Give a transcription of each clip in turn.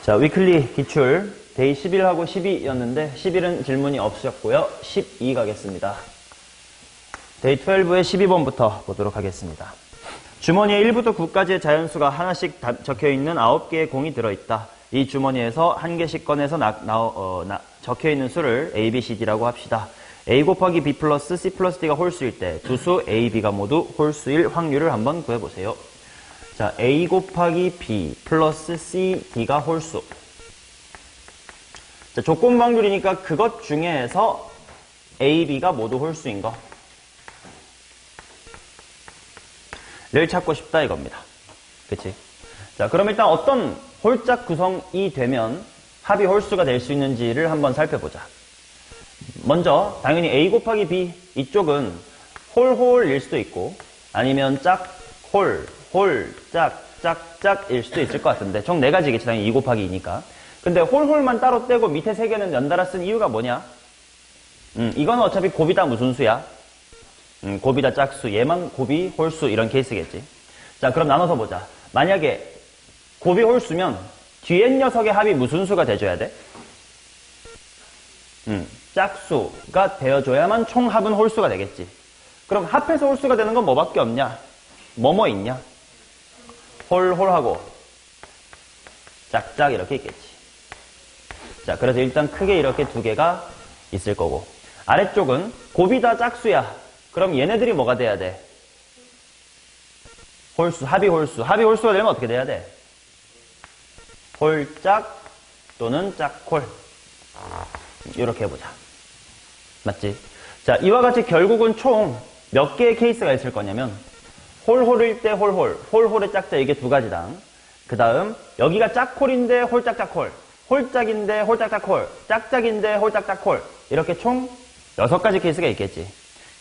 자, 위클리 기출 데이 11하고 12였는데 11은 질문이 없으셨고요. 12 가겠습니다. 데이 12의 12번부터 보도록 하겠습니다. 주머니에 1부터 9까지의 자연수가 하나씩 적혀있는 9개의 공이 들어있다. 이 주머니에서 한 개씩 꺼내서 적혀있는 수를 A, B, C, D라고 합시다. A 곱하기 B 플러스 C 플러스 D가 홀수일 때 두 수 A, B가 모두 홀수일 확률을 한번 구해보세요. 자, A 곱하기 B 플러스 C, D가 홀수. 자, 조건 확률이니까 그것 중에서 A, B가 모두 홀수인 거를 찾고 싶다 이겁니다. 그치? 자, 그럼 일단 어떤 홀짝 구성이 되면 합이 홀수가 될 수 있는지를 한번 살펴보자. 먼저 당연히 A 곱하기 B 이쪽은 홀홀일 수도 있고 아니면 짝홀 홀, 짝, 짝, 짝일 수도 있을 것 같은데 총 4가지겠지 당연히 2 곱하기 2니까. 근데 홀홀만 따로 떼고 밑에 3개는 연달아 쓴 이유가 뭐냐? 이건 어차피 곱이다 무슨 수야? 곱이다 짝수, 얘만 곱이 홀수 이런 케이스겠지. 자, 그럼 나눠서 보자. 만약에 곱이 홀수면 뒤에 녀석의 합이 무슨 수가 돼줘야 돼? 짝수가 되어줘야만 총 합은 홀수가 되겠지. 그럼 합해서 홀수가 되는 건 뭐밖에 없냐? 뭐뭐 있냐? 홀홀하고 짝짝 이렇게 있겠지. 자, 그래서 일단 크게 이렇게 2개가 있을 거고 아래쪽은 곱이다 짝수야. 그럼 얘네들이 뭐가 돼야 돼? 홀수, 합이 홀수. 합이 홀수가 되면 어떻게 돼야 돼? 홀짝 또는 짝홀. 이렇게 해보자. 맞지? 자, 이와 같이 결국은 총 몇 개의 케이스가 있을 거냐면 홀홀일 때 홀홀, 홀홀의 짝짝 이게 2가지당. 그 다음 여기가 짝홀인데 홀짝짝홀, 홀짝인데 홀짝짝홀, 짝짝인데 홀짝짝홀 이렇게 총 6가지 케이스가 있겠지.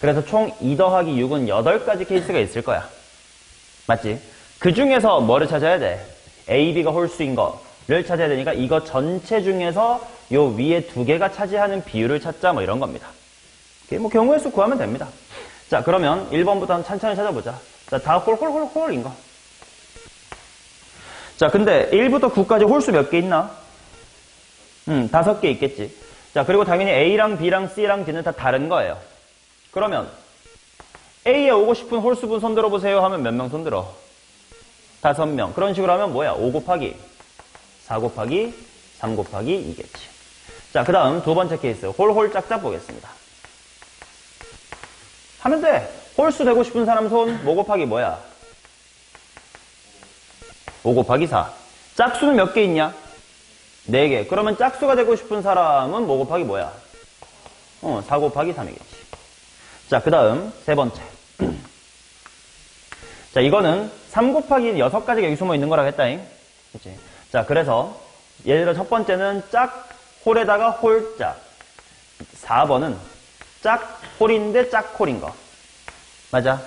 그래서 총 2 더하기 6은 8가지 케이스가 있을 거야. 맞지? 그 중에서 뭐를 찾아야 돼? A, B가 홀수인 거를 찾아야 되니까 이거 전체 중에서 요 위에 2개가 차지하는 비율을 찾자 뭐 이런 겁니다. 뭐 경우의 수 구하면 됩니다. 자, 그러면 1번부터 한번 천천히 찾아보자. 자, 다 홀홀홀홀인 거. 자, 근데 1부터 9까지 홀수 몇 개 있나? 5개 있겠지. 자, 그리고 당연히 A랑 B랑 C랑 D는 다 다른 거예요. 그러면 A에 오고 싶은 홀수분 손 들어보세요 하면 몇 명 손 들어? 5명. 그런 식으로 하면 뭐야? 5 곱하기 4 곱하기 3 곱하기 2겠지. 자, 그 다음 2번째 케이스 홀홀 짝짝 보겠습니다. 하면 돼. 홀수 되고 싶은 사람 손, 뭐 곱하기 뭐야? 5 곱하기 4. 짝수는 몇 개 있냐? 4개. 그러면 짝수가 되고 싶은 사람은 뭐 곱하기 뭐야? 4 곱하기 3이겠지. 자, 그 다음 3번째. 자, 이거는 3 곱하기 6가지가 여기 숨어 있는 거라고 했다잉. 그치? 자, 그래서 예를 들어 첫 번째는 짝홀에다가 홀짝. 4번은 짝홀인데 짝홀인 거. 맞아?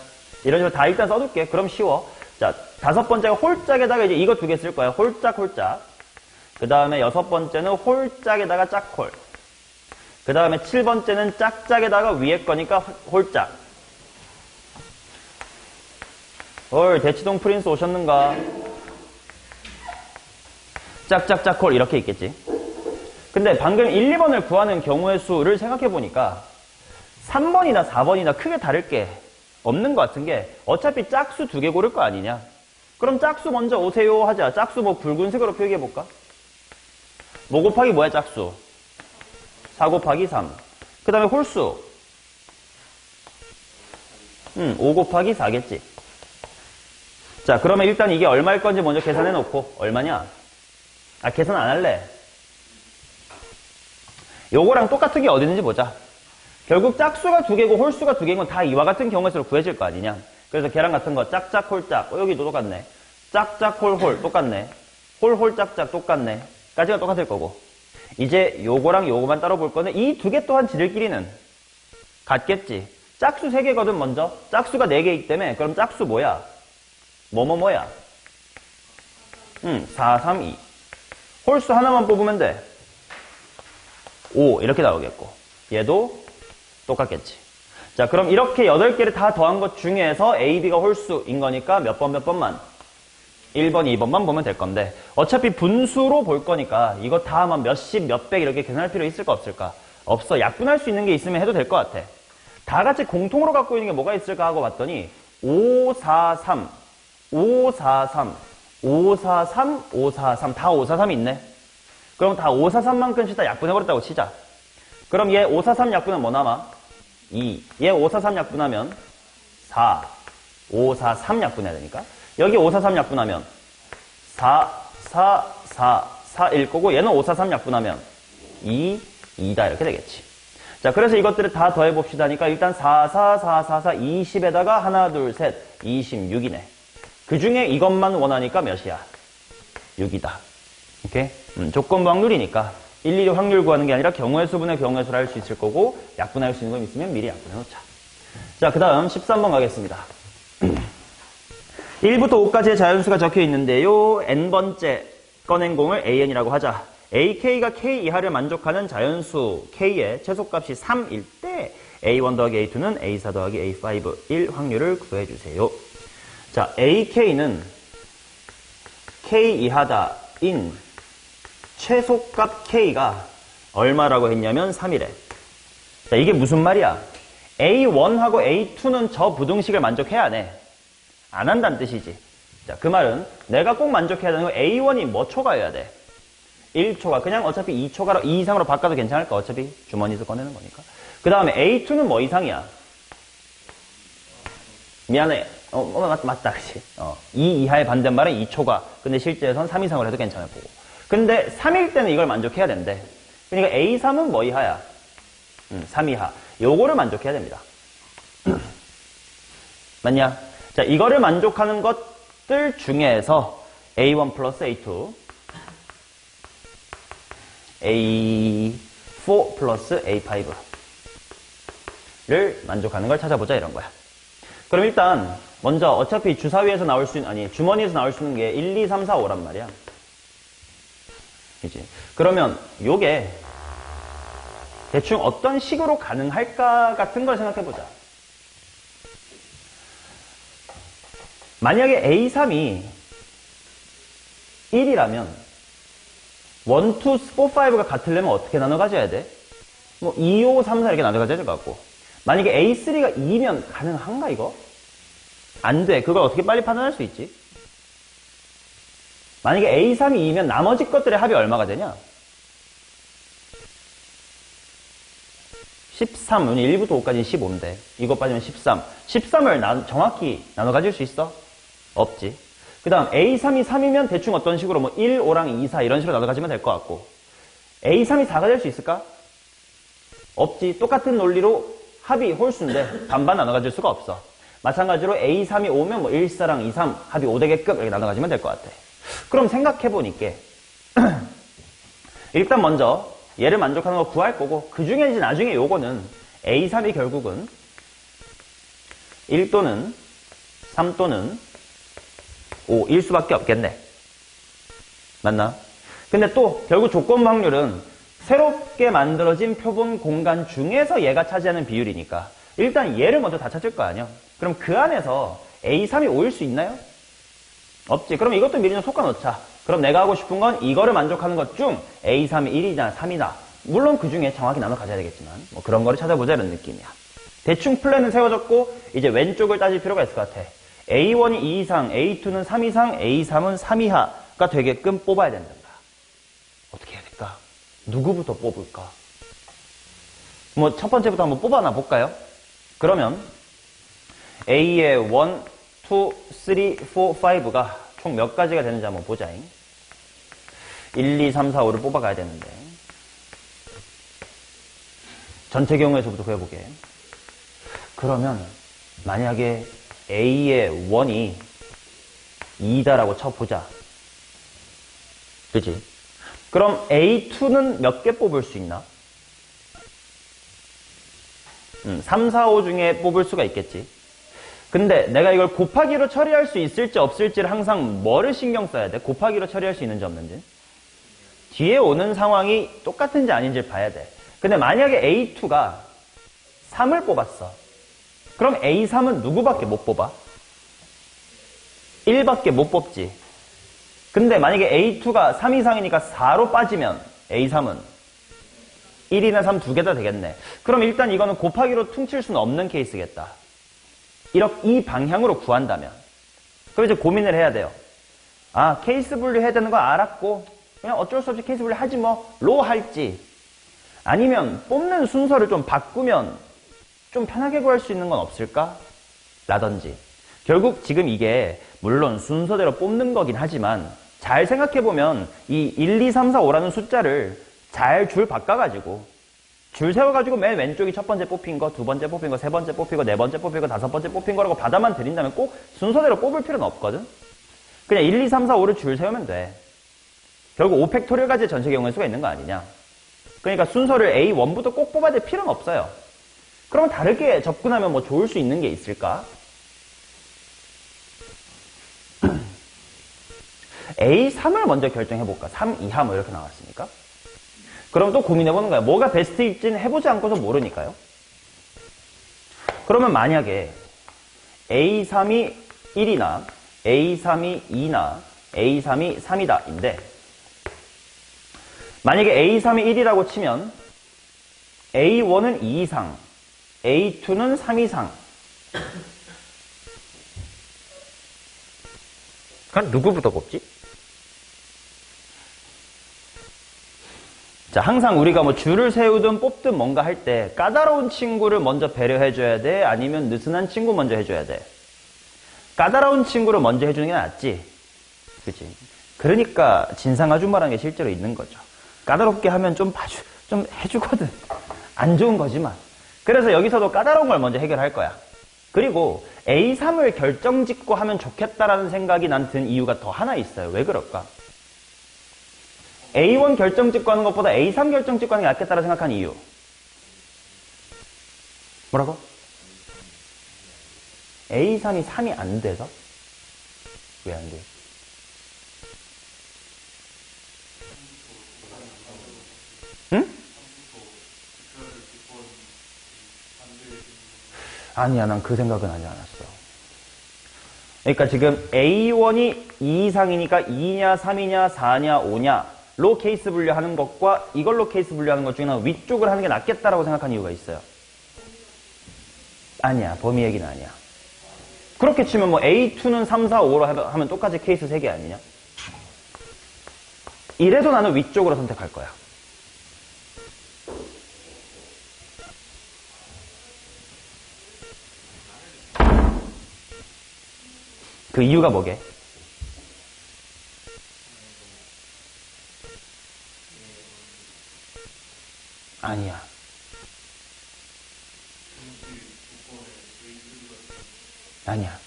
이런 식으로 다 일단 써둘게. 그럼 쉬워. 자, 5번째가 홀짝에다가 이제 이거 2개 쓸 거야. 홀짝, 홀짝. 그 다음에 6번째는 홀짝에다가 짝홀. 그 다음에 7번째는 짝짝에다가 위에 거니까 홀짝. 대치동 프린스 오셨는가? 짝짝짝홀 이렇게 있겠지. 근데 방금 1, 2번을 구하는 경우의 수를 생각해보니까 3번이나 4번이나 크게 다를 게 없는 것 같은 게 어차피 짝수 2개 고를 거 아니냐. 그럼 짝수 먼저 오세요 하자. 짝수 뭐 붉은색으로 표기해볼까? 뭐 곱하기 뭐야 짝수? 4 곱하기 3. 그 다음에 홀수 5 곱하기 4겠지. 자, 그러면 일단 이게 얼마일 건지 먼저 계산해놓고 얼마냐? 계산 안 할래. 요거랑 똑같은 게 어디 있는지 보자. 결국 짝수가 2개고 홀수가 2개인 건 다 이와 같은 경우의 수로 구해질 거 아니냐. 그래서 계란 같은 거 짝짝 홀짝. 여기도 똑같네. 짝짝 홀홀 똑같네. 홀홀 짝짝 똑같네. 까지가 똑같을 거고. 이제 요거랑 요거만 따로 볼 거는 이 2개 또한 지들끼리는 같겠지. 짝수 3개거든 먼저. 짝수가 4개이기 때문에 그럼 짝수 뭐야? 뭐야? 4, 3, 2. 홀수 하나만 뽑으면 돼. 5 이렇게 나오겠고 얘도 똑같겠지. 자, 그럼 이렇게 8개를 다 더한 것 중에서 A, B가 홀수인 거니까 몇 번만? 1번, 2번만 보면 될 건데 어차피 분수로 볼 거니까 이거 다 막 몇십, 몇백 이렇게 계산할 필요 있을까 없을까? 없어. 약분할 수 있는 게 있으면 해도 될 것 같아. 다 같이 공통으로 갖고 있는 게 뭐가 있을까 하고 봤더니 543, 543, 543, 543 다 543이 있네. 그럼 다 543만큼씩 다 약분해버렸다고 치자. 그럼 얘 543 약분은 뭐 남아? 2. 얘 543 약분하면 4. 543 약분해야 되니까. 여기 543 약분하면 4, 4, 4, 4일 거고 얘는 543 약분하면 2, 2다 이렇게 되겠지. 자, 그래서 이것들을 다 더해봅시다 하니까 일단 4, 4, 4, 4, 4, 20에다가 하나, 둘, 셋, 26이네. 그 중에 이것만 원하니까 몇이야? 6이다. 오케이? 조건부 확률이니까 일일이 확률 구하는 게 아니라 경우의 수분의 경우의 수를 할 수 있을 거고 약분할 수 있는 거 있으면 미리 약분해 놓자. 자, 그 다음 13번 가겠습니다. 1부터 5까지의 자연수가 적혀 있는데요. n번째 꺼낸 공을 an이라고 하자. ak가 k 이하를 만족하는 자연수 k의 최소값이 3일 때 a1 더하기 a2는 a4 더하기 a5 1 확률을 구해주세요. 자, ak는 k 이하다인 최소값 k가 얼마라고 했냐면 3이래. 자, 이게 무슨 말이야? a1하고 a2는 저 부등식을 만족해야 안 해? 안 한다는 뜻이지. 자, 그 말은 내가 꼭 만족해야 되는 건 a1이 뭐 초과여야 돼? 1초과. 그냥 어차피 2초과로 2 이상으로 바꿔도 괜찮을까? 어차피 주머니에서 꺼내는 거니까. 그 다음에 a2는 뭐 이상이야? 미안해. 맞다. 그치? 2 이하의 반대말은 2초과. 근데 실제에선 3 이상으로 해도 괜찮을 거고. 근데 3일 때는 이걸 만족해야 된대. 그러니까 A3은 뭐 이하야? 3 이하. 요거를 만족해야 됩니다. 맞냐? 자, 이거를 만족하는 것들 중에서 A1 플러스 A2, A4 플러스 A5를 만족하는 걸 찾아보자 이런 거야. 그럼 일단 먼저 어차피 주사위에서 나올 수 있는, 아니 주머니에서 나올 수 있는 게 1, 2, 3, 4, 5란 말이야. 그치? 그러면 요게 대충 어떤 식으로 가능할까 같은 걸 생각해보자. 만약에 A3이 1이라면 1, 2, 4, 5가 같으려면 어떻게 나눠 가져야 돼? 뭐 2, 5, 3, 4 이렇게 나눠 가져야 될 것 같고, 만약에 A3가 2면 가능한가 이거? 안 돼. 그걸 어떻게 빨리 판단할 수 있지? 만약에 A3이 2면 나머지 것들의 합이 얼마가 되냐? 13, 1부터 5까지는 15인데 이거 빠지면 13. 13을 정확히 나눠 가질 수 있어? 없지. 그 다음 A3이 3이면 대충 어떤 식으로 뭐 1, 5랑 2, 4 이런 식으로 나눠 가지면 될 것 같고, A3이 4가 될 수 있을까? 없지. 똑같은 논리로 합이 홀수인데 반반 나눠 가질 수가 없어. 마찬가지로 A3이 5면 뭐 1, 4랑 2, 3 합이 5되게끔 이렇게 나눠 가지면 될 것 같아. 그럼 생각해보니까 일단 먼저 얘를 만족하는 거 구할 거고, 그 중에 이제 나중에 요거는 A3이 결국은 1 또는 3 또는 5일 수밖에 없겠네. 맞나? 근데 또 결국 조건 확률은 새롭게 만들어진 표본 공간 중에서 얘가 차지하는 비율이니까 일단 얘를 먼저 다 찾을 거 아니야. 그럼 그 안에서 A3이 5일 수 있나요? 없지. 그럼 이것도 미리 좀 솎아 놓자. 그럼 내가 하고 싶은 건 이거를 만족하는 것 중 A3이 1이나 3이나, 물론 그 중에 정확히 나눠 가져야 되겠지만 뭐 그런 거를 찾아보자 이런 느낌이야. 대충 플랜은 세워졌고 이제 왼쪽을 따질 필요가 있을 것 같아. A1이 2 이상, A2는 3 이상, A3은 3 이하가 되게끔 뽑아야 된다. 어떻게 해야 될까? 누구부터 뽑을까? 뭐 첫 번째부터 한번 뽑아놔 볼까요? 그러면 A의 1, 2, 3, 4, 5가 총 몇 가지가 되는지 한번 보자잉. 1, 2, 3, 4, 5를 뽑아가야 되는데 전체 경우에서부터 구해보게. 그러면 만약에 A의 1이 2다라고 쳐보자. 그치? 그럼 A2는 몇 개 뽑을 수 있나? 3, 4, 5 중에 뽑을 수가 있겠지. 근데 내가 이걸 곱하기로 처리할 수 있을지 없을지를 항상 뭐를 신경 써야 돼? 곱하기로 처리할 수 있는지 없는지? 뒤에 오는 상황이 똑같은지 아닌지를 봐야 돼. 근데 만약에 A2가 3을 뽑았어. 그럼 A3은 누구밖에 못 뽑아? 1밖에 못 뽑지. 근데 만약에 A2가 3 이상이니까 4로 빠지면 A3은 1이나 3 두 개 다 되겠네. 그럼 일단 이거는 곱하기로 퉁칠 수는 없는 케이스겠다. 이 방향으로 구한다면. 그럼 이제 고민을 해야 돼요. 아, 케이스 분류해야 되는 거 알았고 그냥 어쩔 수 없이 케이스 분류 하지 뭐. 로 할지. 아니면 뽑는 순서를 좀 바꾸면 좀 편하게 구할 수 있는 건 없을까? 라든지. 결국 지금 이게 물론 순서대로 뽑는 거긴 하지만 잘 생각해보면 이 1, 2, 3, 4, 5라는 숫자를 잘 줄 바꿔가지고 줄 세워가지고 맨 왼쪽이 첫 번째 뽑힌 거, 두 번째 뽑힌 거, 세 번째 뽑힌 거, 네 번째 뽑힌 거, 다섯 번째 뽑힌 거라고 받아만 드린다면 꼭 순서대로 뽑을 필요는 없거든? 그냥 1, 2, 3, 4, 5를 줄 세우면 돼. 결국 5팩토리얼까지의 전체 경우의 수가 있는 거 아니냐? 그러니까 순서를 A1부터 꼭 뽑아야 될 필요는 없어요. 그러면 다르게 접근하면 뭐 좋을 수 있는 게 있을까? A3을 먼저 결정해볼까? 3 이하 뭐 이렇게 나왔으니까. 그럼 또 고민해보는 거야. 뭐가 베스트일지는 해보지 않고서 모르니까요. 그러면 만약에 A3이 1이나 A3이 2나 A3이 3이다 인데 만약에 A3이 1이라고 치면 A1은 2 이상, A2는 3 이상. 그럼 누구부터 뽑지? 자, 항상 우리가 뭐 줄을 세우든 뽑든 뭔가 할 때 까다로운 친구를 먼저 배려해줘야 돼? 아니면 느슨한 친구 먼저 해줘야 돼? 까다로운 친구를 먼저 해주는 게 낫지. 그치? 그러니까 진상 아줌마라는 게 실제로 있는 거죠. 까다롭게 하면 좀 해주거든. 안 좋은 거지만. 그래서 여기서도 까다로운 걸 먼저 해결할 거야. 그리고 A3을 결정짓고 하면 좋겠다라는 생각이 난 든 이유가 더 하나 있어요. 왜 그럴까? A1 결정짓고 하는 것보다 A3 결정짓고 하는 게 낫겠다고 생각한 이유. 뭐라고? A3이 3이 안 돼서? 왜 안 돼? 응? 아니야, 난 그 생각은 하지 않았어. 그러니까 지금 A1이 2 이상이니까 2냐, 3이냐, 4냐, 5냐로 케이스 분류하는 것과 이걸로 케이스 분류하는 것 중에는 위쪽을 하는 게 낫겠다라고 생각한 이유가 있어요. 아니야, 범위 얘기는 아니야. 그렇게 치면 뭐 A2는 3, 4, 5로 하면 똑같이 케이스 3개 아니냐? 이래도 나는 위쪽으로 선택할 거야. 그 이유가 뭐게? 아니야. 아니야.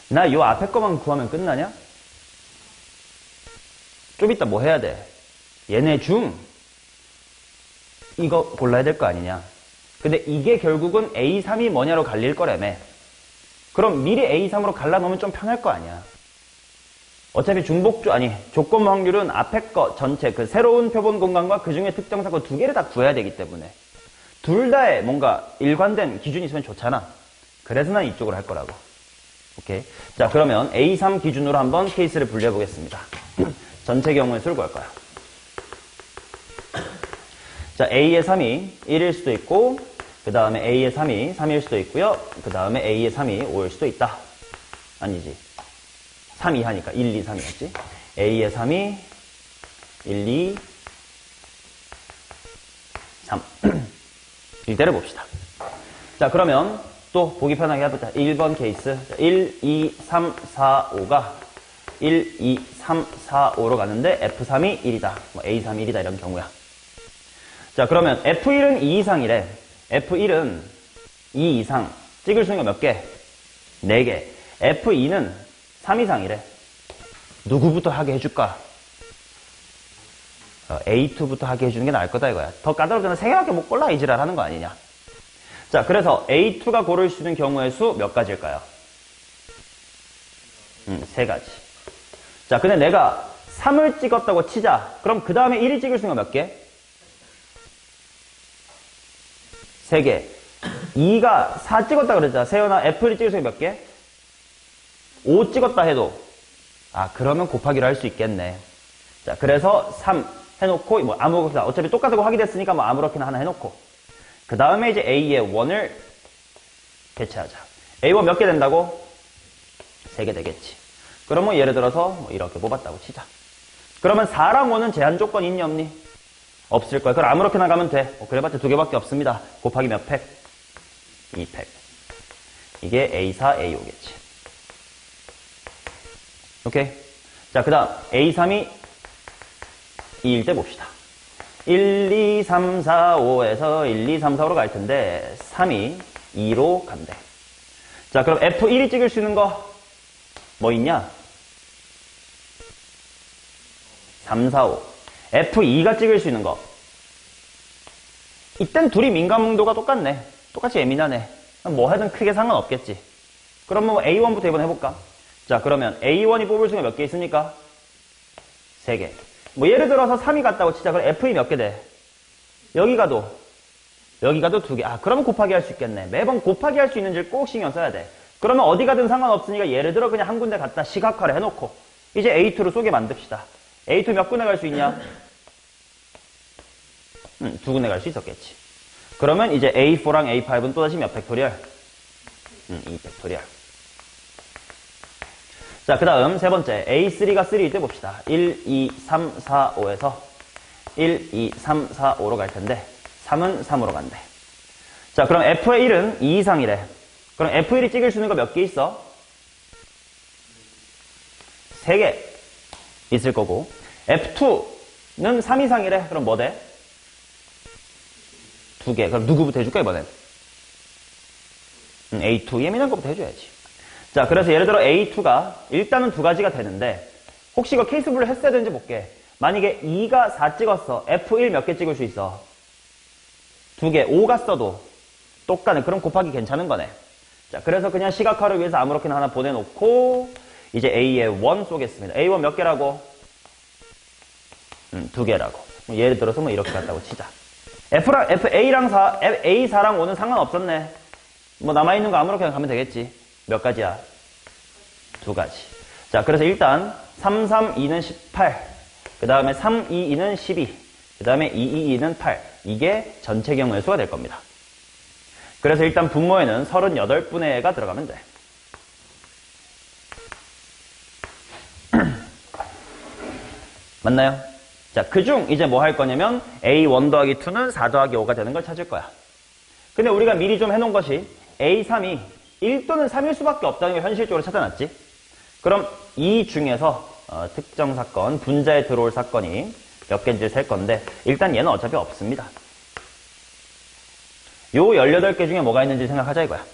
나 요 앞에 거만 구하면 끝나냐? 좀 이따 뭐 해야 돼? 얘네 중 이거 골라야 될 거 아니냐? 근데 이게 결국은 A3이 뭐냐로 갈릴 거라며. 그럼 미리 A3으로 갈라놓으면 좀 편할 거 아니야. 어차피 조건 확률은 앞에 거 전체 그 새로운 표본 공간과 그 중에 특정 사건 두 개를 다 구해야 되기 때문에 둘 다에 뭔가 일관된 기준이 있으면 좋잖아. 그래서 난 이쪽으로 할 거라고. 오케이. 자, 그러면 A3 기준으로 한번 케이스를 분류해 보겠습니다. 전체 경우의 수를 구할 거야. 자, A의 3이 1일 수도 있고, 그 다음에 A의 3이 3일 수도 있고요. 그 다음에 A의 3이 5일 수도 있다. 아니지. 3 이하니까 1, 2, 3이었지. A의 3이 1, 2, 3. 이대로 봅시다. 자, 그러면 또 보기 편하게 해보자. 1번 케이스. 1, 2, 3, 4, 5가 1, 2, 3, 4, 5로 가는데 F3이 1이다. 뭐 A3이 1이다 이런 경우야. 자, 그러면 F1은 2 이상이래. F1은 2 이상. 찍을 수 있는 거 몇 개? 4개. F2는 3 이상이래. 누구부터 하게 해줄까? A2부터 하게 해주는 게 나을 거다 이거야. 더 까다롭잖아. 3개밖에 못 골라 이 지랄 하는 거 아니냐. 자, 그래서 A2가 고를 수 있는 경우의 수 몇 가지일까요? 3가지. 자, 근데 내가 3을 찍었다고 치자. 그럼 그 다음에 1을 찍을 수 있는 거 몇 개? 3개. 2가 4 찍었다 그랬잖아. 세연아, F를 찍을 수 있는 몇 개? 5 찍었다 해도 그러면 곱하기로 할 수 있겠네. 자, 그래서 3 해놓고 뭐 아무거나 어차피 똑같다고 확인됐으니까 뭐 아무렇게나 하나 해놓고 그 다음에 이제 A의 1을 대체하자. A1 몇 개 된다고? 3개 되겠지. 그러면 예를 들어서 뭐 이렇게 뽑았다고 치자. 그러면 4랑 5는 제한 조건 있니 없니? 없을 거야. 그럼 아무렇게나 가면 돼. 그래봤자 2개밖에 없습니다. 곱하기 몇 팩? 2팩. 이게 A4, A5겠지. 오케이? 자, 그 다음 A3이 2일 때 봅시다. 1, 2, 3, 4, 5에서 1, 2, 3, 4, 5로 갈 텐데 3이 2로 간대. 자, 그럼 F1이 찍을 수 있는 거 뭐 있냐? 3, 4, 5. F2가 찍을 수 있는 거. 이땐 둘이 민감도가 똑같네. 똑같이 예민하네. 뭐 하든 크게 상관없겠지. 그럼 뭐 A1부터 한번 해볼까? 자, 그러면 A1이 뽑을 수가 몇 개 있습니까? 3개. 뭐 예를 들어서 3이 같다고 치자. 그럼 F2 몇 개 돼? 여기 가도 2개. 그러면 곱하기 할 수 있겠네. 매번 곱하기 할 수 있는지를 꼭 신경 써야 돼. 그러면 어디 가든 상관없으니까 예를 들어 그냥 한 군데 갖다 시각화를 해놓고 이제 A2로 쏘게 만듭시다. A2 몇 군데 갈 수 있냐? 2군데 갈 수 있었겠지. 그러면 이제 A4랑 A5은 또다시 몇 팩토리얼? 2 팩토리얼. 자, 그 다음 세 번째 A3가 3일 때 봅시다. 1, 2, 3, 4, 5에서 1, 2, 3, 4, 5로 갈 텐데 3은 3으로 간대. 자, 그럼 F의 1은 2 이상이래. 그럼 F1이 찍을 수 있는 거 몇 개 있어? 3개 있을 거고 F2는 3 이상이래. 그럼 뭐 돼? 2개. 그럼 누구부터 해줄까 이번엔? A2 예민한 거부터 해줘야지. 자, 그래서 예를 들어 A2가 일단은 2가지가 되는데 혹시 이거 케이스 분류 했어야 되는지 볼게. 만약에 2가 4 찍었어. F1 몇 개 찍을 수 있어? 2개. 5가 써도 똑같네. 그럼 곱하기 괜찮은 거네. 자, 그래서 그냥 시각화를 위해서 아무렇게나 하나 보내놓고 이제 A의 1 쏘겠습니다. A1 몇 개라고? 2개라고. 예를 들어서 뭐 이렇게 갔다고 치자. A랑 4랑 5는 상관없었네. 뭐 남아있는 거 아무렇게나 가면 되겠지. 몇 가지야? 2가지. 자, 그래서 일단 3, 3, 2는 18. 그 다음에 3, 2, 2는 12. 그 다음에 2, 2, 2는 8. 이게 전체 경우의 수가 될 겁니다. 그래서 일단 분모에는 38분의 애가 들어가면 돼. 맞나요? 자, 그중 이제 뭐 할 거냐면 A1 더하기 2는 4 더하기 5가 되는 걸 찾을 거야. 근데 우리가 미리 좀 해놓은 것이 A3이 1 또는 3일 수밖에 없다는 걸 현실적으로 찾아놨지. 그럼 이 중에서 특정 사건, 분자에 들어올 사건이 몇 개인지 셀 건데 일단 얘는 어차피 없습니다. 요 18개 중에 뭐가 있는지 생각하자 이거야.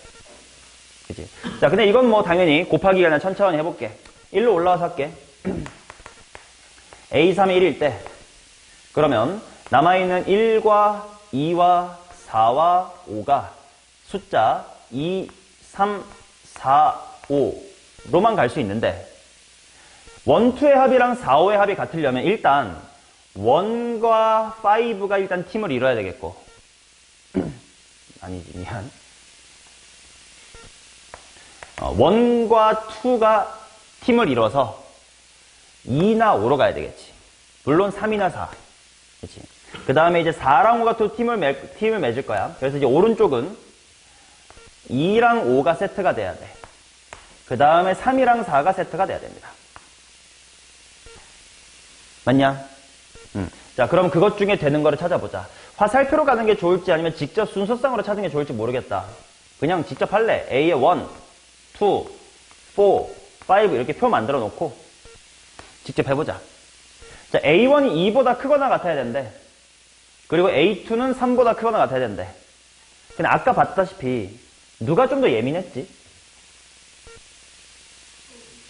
그치? 자, 근데 이건 뭐 당연히 곱하기가 그냥 천천히 해볼게. 1로 올라와서 할게. A3이 1일 때 그러면 남아있는 1과 2와 4와 5가 숫자 2, 3, 4, 5로만 갈 수 있는데 1, 2의 합이랑 4, 5의 합이 같으려면 일단 1과 5가 일단 팀을 이뤄야 되겠고 아니지 미안 1과 2가 팀을 이뤄서 2나 5로 가야 되겠지. 물론 3이나 4. 그치? 그 다음에 이제 4랑 5가 또 팀을 맺을 거야. 그래서 이제 오른쪽은 2랑 5가 세트가 돼야 돼. 그 다음에 3이랑 4가 세트가 돼야 됩니다. 맞냐? 자, 그럼 그것 중에 되는 거를 찾아보자. 화살표로 가는 게 좋을지 아니면 직접 순서상으로 찾는 게 좋을지 모르겠다. 그냥 직접 할래. A에 1, 2, 4, 5 이렇게 표 만들어 놓고 직접 해보자. 자, A1이 2보다 크거나 같아야 된대. 그리고 A2는 3보다 크거나 같아야 된대. 근데 아까 봤다시피 누가 좀 더 예민했지?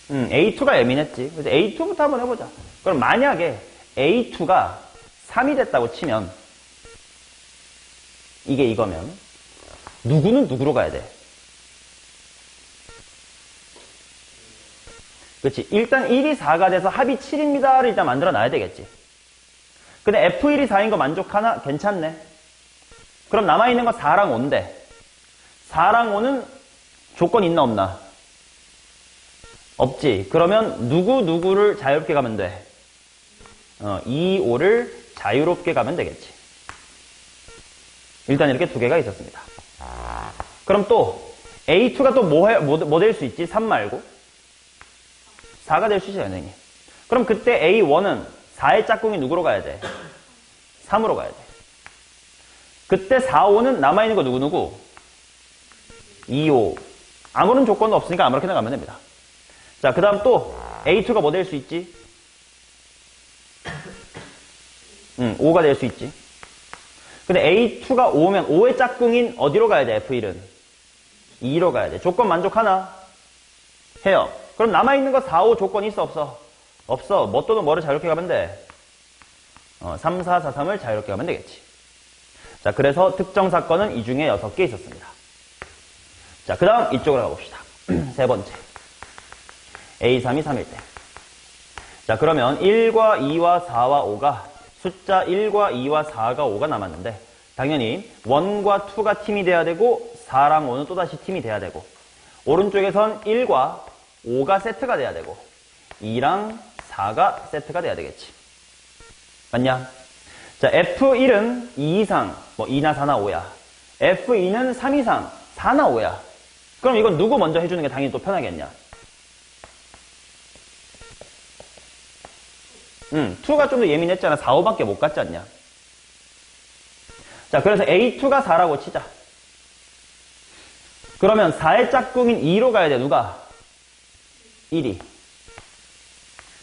A2가 예민했지. 그래서 A2부터 한번 해보자. 그럼 만약에 A2가 3이 됐다고 치면 이게 이거면 누구는 누구로 가야 돼? 그렇지. 일단 1이 4가 돼서 합이 7입니다를 일단 만들어 놔야 되겠지. 근데 F1이 4인 거 만족하나? 괜찮네. 그럼 남아있는 거 4랑 5인데 4랑 5는 조건 있나 없나? 없지. 그러면 누구를 자유롭게 가면 돼? 2, 5를 자유롭게 가면 되겠지. 일단 이렇게 두 개가 있었습니다. 그럼 또 A2가 또 뭐 될 수 있지? 3 말고 4가 될 수 있어요, 선생님. 그럼 그때 A1은 4의 짝꿍이 누구로 가야 돼? 3으로 가야 돼. 그때 4, 5는 남아있는 거 누구? 2, 5. 아무런 조건도 없으니까 아무렇게나 가면 됩니다. 자, 그 다음 또 A2가 뭐 될 수 있지? 5가 될 수 있지. 근데 A2가 5면 5의 짝꿍인 어디로 가야 돼? F1은 2로 가야 돼. 조건 만족하나? 해요. 그럼 남아있는 거 4, 5 조건 있어 없어? 없어. 뭐 또는 뭐를 자유롭게 가면 돼? 3, 4, 4, 3을 자유롭게 가면 되겠지. 자, 그래서 특정 사건은 이 중에 6개 있었습니다. 자, 그 다음 이쪽으로 가봅시다. 세 번째. A3이 3일 때. 자, 그러면 1과 2와 4와 5가 숫자 1과 2와 4가 5가 남았는데 당연히 1과 2가 팀이 돼야 되고 4랑 5는 또다시 팀이 돼야 되고 오른쪽에선 1과 5가 세트가 돼야 되고 2랑 4가 세트가 돼야 되겠지. 맞냐? 자, F1은 2 이상, 뭐 2나 4나 5야. F2는 3 이상, 4나 5야. 그럼 이건 누구 먼저 해주는 게 당연히 또 편하겠냐? 2가 좀 더 예민했잖아. 4, 5밖에 못 갔지 않냐? 자, 그래서 A2가 4라고 치자. 그러면 4의 짝꿍인 2로 가야 돼. 누가? 1이.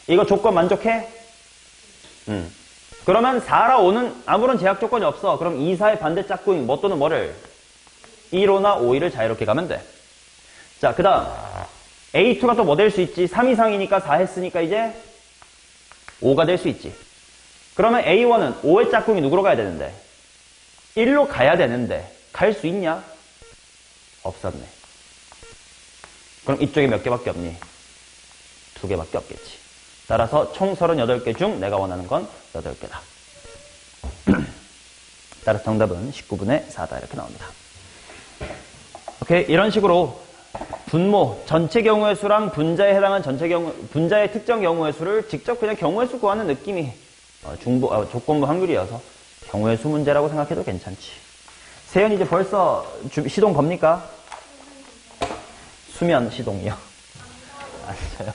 이거 조건 만족해? 그러면 4라 5는 아무런 제약 조건이 없어. 그럼 2, 4의 반대 짝꿍인 뭐 또는 뭐를? 1호나 5, 2를 자유롭게 가면 돼. 자, 그 다음 A2가 또 뭐 될 수 있지? 3 이상이니까 4 했으니까 이제 5가 될 수 있지. 그러면 A1은 5의 짝꿍이 누구로 가야 되는데? 1로 가야 되는데 갈 수 있냐? 없었네. 그럼 이쪽에 몇 개밖에 없니? 2개밖에 없겠지. 따라서 총 38개 중 내가 원하는 건 8개다. 따라서 정답은 19분의 4다. 이렇게 나옵니다. 오케이. 이런 식으로 분모, 전체 경우의 수랑 분자에 해당한 분자의 특정 경우의 수를 직접 그냥 경우의 수 구하는 느낌이 조건부 확률이어서 경우의 수 문제라고 생각해도 괜찮지. 세연 이제 벌써 시동 겁니까? 수면 시동이요. 아니요.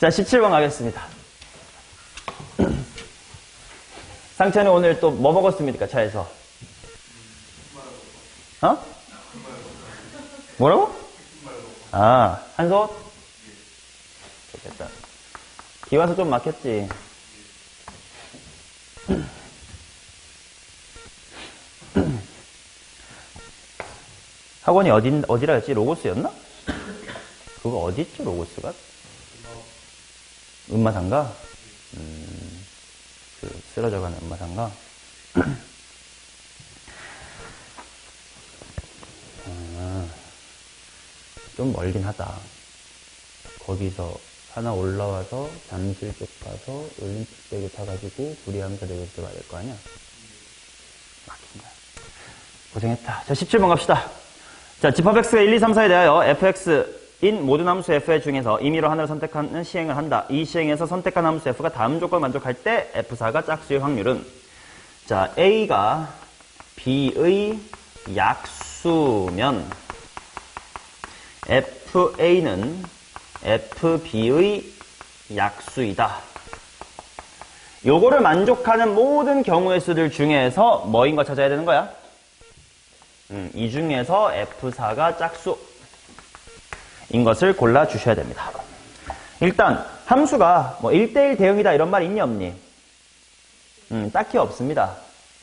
자, 17번 가겠습니다. 상찬이 오늘 또 뭐 먹었습니까, 차에서? 뭐라고? 한솥? 좋겠다. 비 와서 좀 막혔지. 학원이 어디라 했지? 로고스였나? 그거 어디 있지, 로고스가? 음마상가? 그 쓰러져가는 음마상가? 좀 멀긴 하다. 거기서 하나 올라와서 잠실 쪽 가서 올림픽대교 타가지고 구리함사대교 들어가야 될 거 아니야? 막힌다. 고생했다. 자, 17번 갑시다. 자, 집합x가 1, 2, 3, 4에 대하여 fx인 모든 함수 f의 중에서 임의로 하나를 선택하는 시행을 한다. 이 시행에서 선택한 함수 f가 다음 조건을 만족할 때 f4가 짝수의 확률은, 자, a가 b의 약수면 fa는 fb의 약수이다. 요거를 만족하는 모든 경우의 수들 중에서 뭐인 거 찾아야 되는 거야? 이 중에서 F4가 짝수인 것을 골라주셔야 됩니다. 일단 함수가 뭐 1대1 대응이다 이런 말 있니 없니? 딱히 없습니다.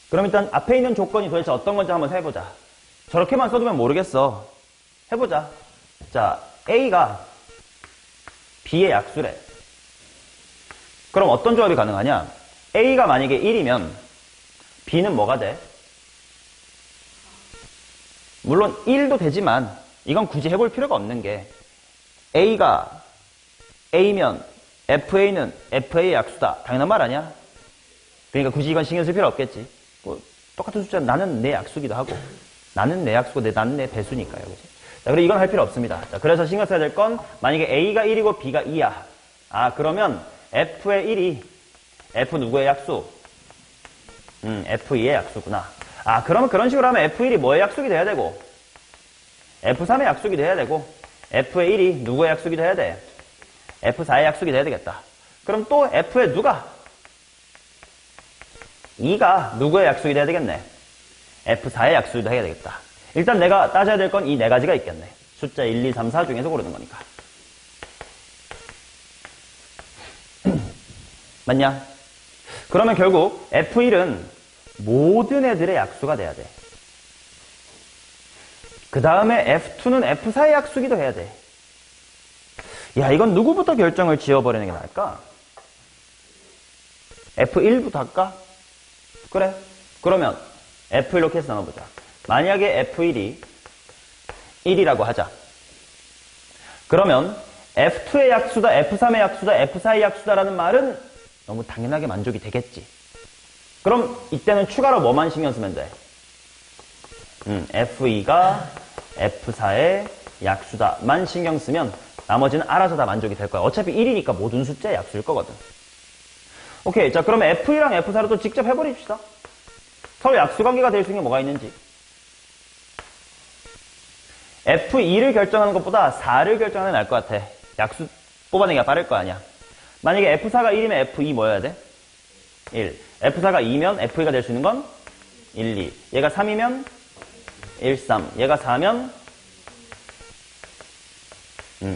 그럼 일단 앞에 있는 조건이 도대체 어떤 건지 한번 해보자. 저렇게만 써두면 모르겠어. 해보자. 자, A가 B의 약수래. 그럼 어떤 조합이 가능하냐? A가 만약에 1이면 B는 뭐가 돼? 물론 1도 되지만 이건 굳이 해볼 필요가 없는 게 A가 A면 FA는 FA의 약수다. 당연한 말 아니야? 그러니까 굳이 이건 신경 쓸 필요 없겠지. 뭐 똑같은 숫자 나는 내 약수기도 하고 나는 내 약수고 나는 내 배수니까요. 그치? 자, 그리고 이건 할 필요 없습니다. 자, 그래서 신경 써야 될 건 만약에 A가 1이고 B가 2야. 아, 그러면 F의 1이 F 누구의 약수? F2의 약수구나. 아, 그러면 그런 식으로 하면 F1이 뭐의 약수기 돼야 되고 F3의 약수기 돼야 되고 F의 1이 누구의 약수기 돼야 돼? F4의 약수기 돼야 되겠다. 그럼 또 F의 누가? 2가 누구의 약수기 돼야 되겠네? F4의 약수기도 해야 되겠다. 일단 내가 따져야 될 건 이 네 가지가 있겠네. 숫자 1, 2, 3, 4 중에서 고르는 거니까. 맞냐? 그러면 결국 F1은 모든 애들의 약수가 돼야 돼. 그 다음에 F2는 F4의 약수기도 해야 돼. 야, 이건 누구부터 결정을 지어버리는 게 나을까? F1부터 할까? 그래. 그러면 F 이렇게 해서 나눠보자. 만약에 F1이 1이라고 하자. 그러면 F2의 약수다, F3의 약수다, F4의 약수다라는 말은 너무 당연하게 만족이 되겠지. 그럼 이때는 추가로 뭐만 신경 쓰면 돼? F2가 F4의 약수다만 신경 쓰면 나머지는 알아서 다 만족이 될 거야. 어차피 1이니까 모든 숫자의 약수일 거거든. 오케이. 자, 그러면 F1이랑 F4를 또 직접 해버립시다. 서로 약수 관계가 될 수 있는 게 뭐가 있는지. F2를 결정하는 것보다 4를 결정하는 게 나을 것 같아. 약수 뽑아내기가 빠를 거 아니야. 만약에 F4가 1이면 F2 뭐 해야 돼? 1. F4가 2면 F2가 될 수 있는 건 1, 2. 얘가 3이면 1, 3. 얘가 4면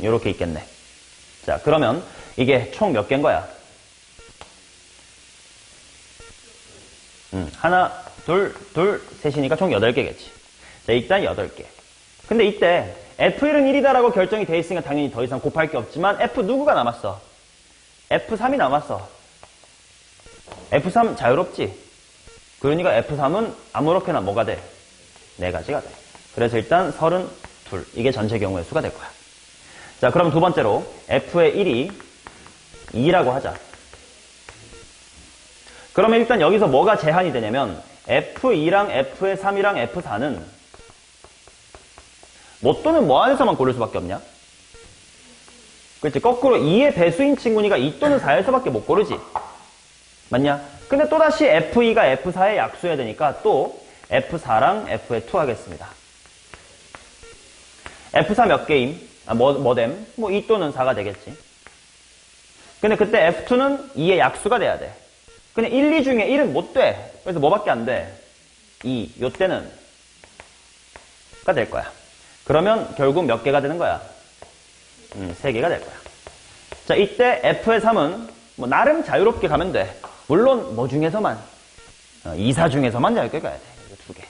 요렇게 있겠네. 자, 그러면 이게 총 몇 개인 거야? 하나, 둘, 셋이니까 총 8개겠지. 자, 일단 8개. 근데 이때 F1은 1이다라고 결정이 돼 있으니까 당연히 더 이상 곱할 게 없지만 F 누구가 남았어? F3이 남았어. F3 자유롭지? 그러니까 F3은 아무렇게나 뭐가 돼? 4가지가 돼. 그래서 일단 32. 이게 전체 경우의 수가 될 거야. 자, 그럼 두 번째로 F의 1이 2라고 하자. 그러면 일단 여기서 뭐가 제한이 되냐면 F2랑 F의 3이랑 F4는 뭐 또는 뭐 안에서만 고를 수밖에 없냐? 그렇지. 거꾸로 2의 배수인 친구니까 2 또는 4에서밖에 못 고르지. 맞냐? 근데 또다시 F2가 F4의 약수여야 되니까 또 F4랑 F의 2 하겠습니다. F4 몇 개임? 뭐됨? 뭐 2 또는 4가 되겠지. 근데 그때 F2는 2의 약수가 돼야 돼. 근데 1, 2 중에 1은 못 돼. 그래서 뭐밖에 안 돼? 2. 요때는 가 될 거야. 그러면 결국 몇 개가 되는 거야? 3개가 될 거야. 자, 이때 F의 3은 뭐 나름 자유롭게 가면 돼. 물론 뭐 중에서만 2, 4 중에서만 자유롭게 가야 돼. 2개.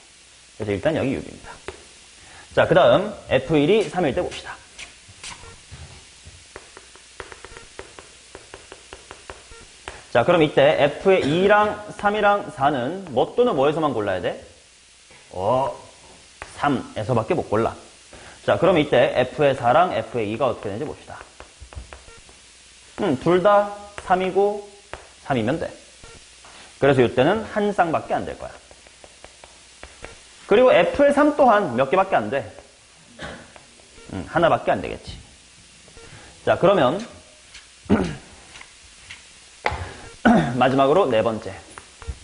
그래서 일단 여기 6입니다. 자, 그 다음 F1이 3일 때 봅시다. 자, 그럼 이때 F의 2랑 3이랑 4는 뭐 또는 뭐에서만 골라야 돼? 3에서밖에 못 골라. 자, 그럼 이때 F의 4랑 F의 2가 어떻게 되는지 봅시다. 둘 다 3이고 3이면 돼. 그래서 이때는 한 쌍밖에 안 될 거야. 그리고 F의 3 또한 몇 개밖에 안 돼. 하나밖에 안 되겠지. 자, 그러면 마지막으로 네 번째.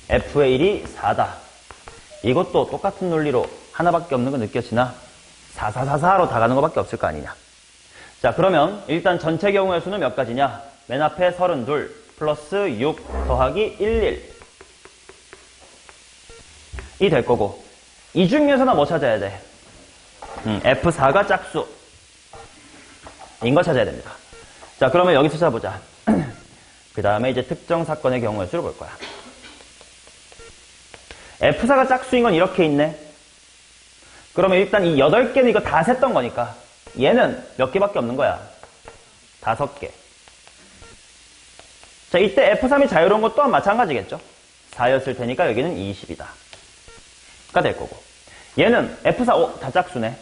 F의 1이 4다. 이것도 똑같은 논리로 하나밖에 없는 거 느껴지나? 4, 4, 4, 4로 다 가는 것밖에 없을 거 아니냐. 자, 그러면 일단 전체 경우의 수는 몇 가지냐? 맨 앞에 32 플러스 6 더하기 11 이 될 거고, 이 중에서나 뭐 찾아야 돼? F4가 짝수 인 거 찾아야 됩니다. 자, 그러면 여기서 찾아보자. 그 다음에 이제 특정 사건의 경우의 수를 볼 거야. F4가 짝수인 건 이렇게 있네. 그러면 일단 이 8개는 이거 다 셌던 거니까 얘는 몇 개밖에 없는 거야? 5개. 자, 이때 F3이 자유로운 것 또한 마찬가지겠죠? 4였을 테니까 여기는 20이다 가 될 거고, 얘는 F4 다 짝수네.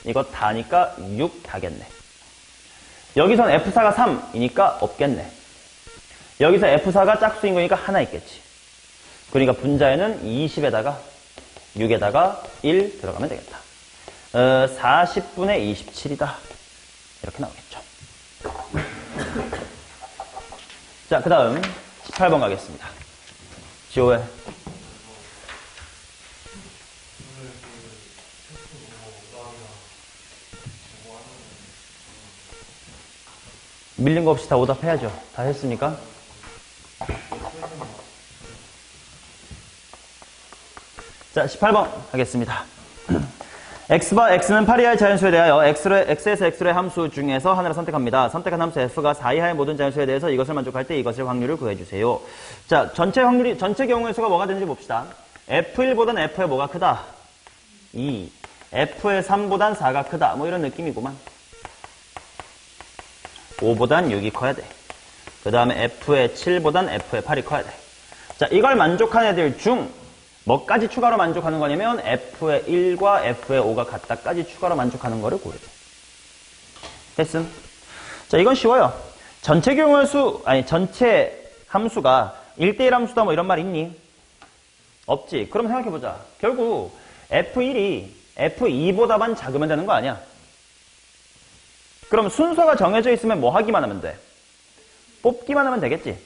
이거 다니까 6 다겠네. 여기선 F4가 3이니까 없겠네. 여기서 F4가 짝수인 거니까 하나 있겠지. 그러니까 분자에는 20에다가 6에다가 1 들어가면 되겠다. 40분의 27이다. 이렇게 나오겠죠. 자, 그 다음 18번 가겠습니다. 지호해. 밀린 거 없이 다 오답해야죠. 다 했습니까? 자, 18번 하겠습니다. x바 x는 8 이하의 자연수에 대하여 x에서 x로의 함수 중에서 하나를 선택합니다. 선택한 함수 f가 4 이하의 모든 자연수에 대해서 이것을 만족할 때 이것의 확률을 구해주세요. 자, 전체 경우의 수가 뭐가 되는지 봅시다. f1보단 f의 뭐가 크다? 2. f의 3보단 4가 크다. 뭐 이런 느낌이구만. 5보단 6이 커야 돼. 그 다음에 f의 7보단 f의 8이 커야 돼. 자, 이걸 만족한 애들 중 뭐까지 추가로 만족하는 거냐면 f의 1과 f의 5가 같다까지 추가로 만족하는 거를 고르죠. 됐음? 자, 이건 쉬워요. 전체 경우의 수, 아니 전체 함수가 1대1 함수다 뭐 이런 말 있니? 없지. 그럼 생각해보자. 결국 f1이 f2보다만 작으면 되는 거 아니야? 그럼 순서가 정해져 있으면 뭐 하기만 하면 돼? 뽑기만 하면 되겠지.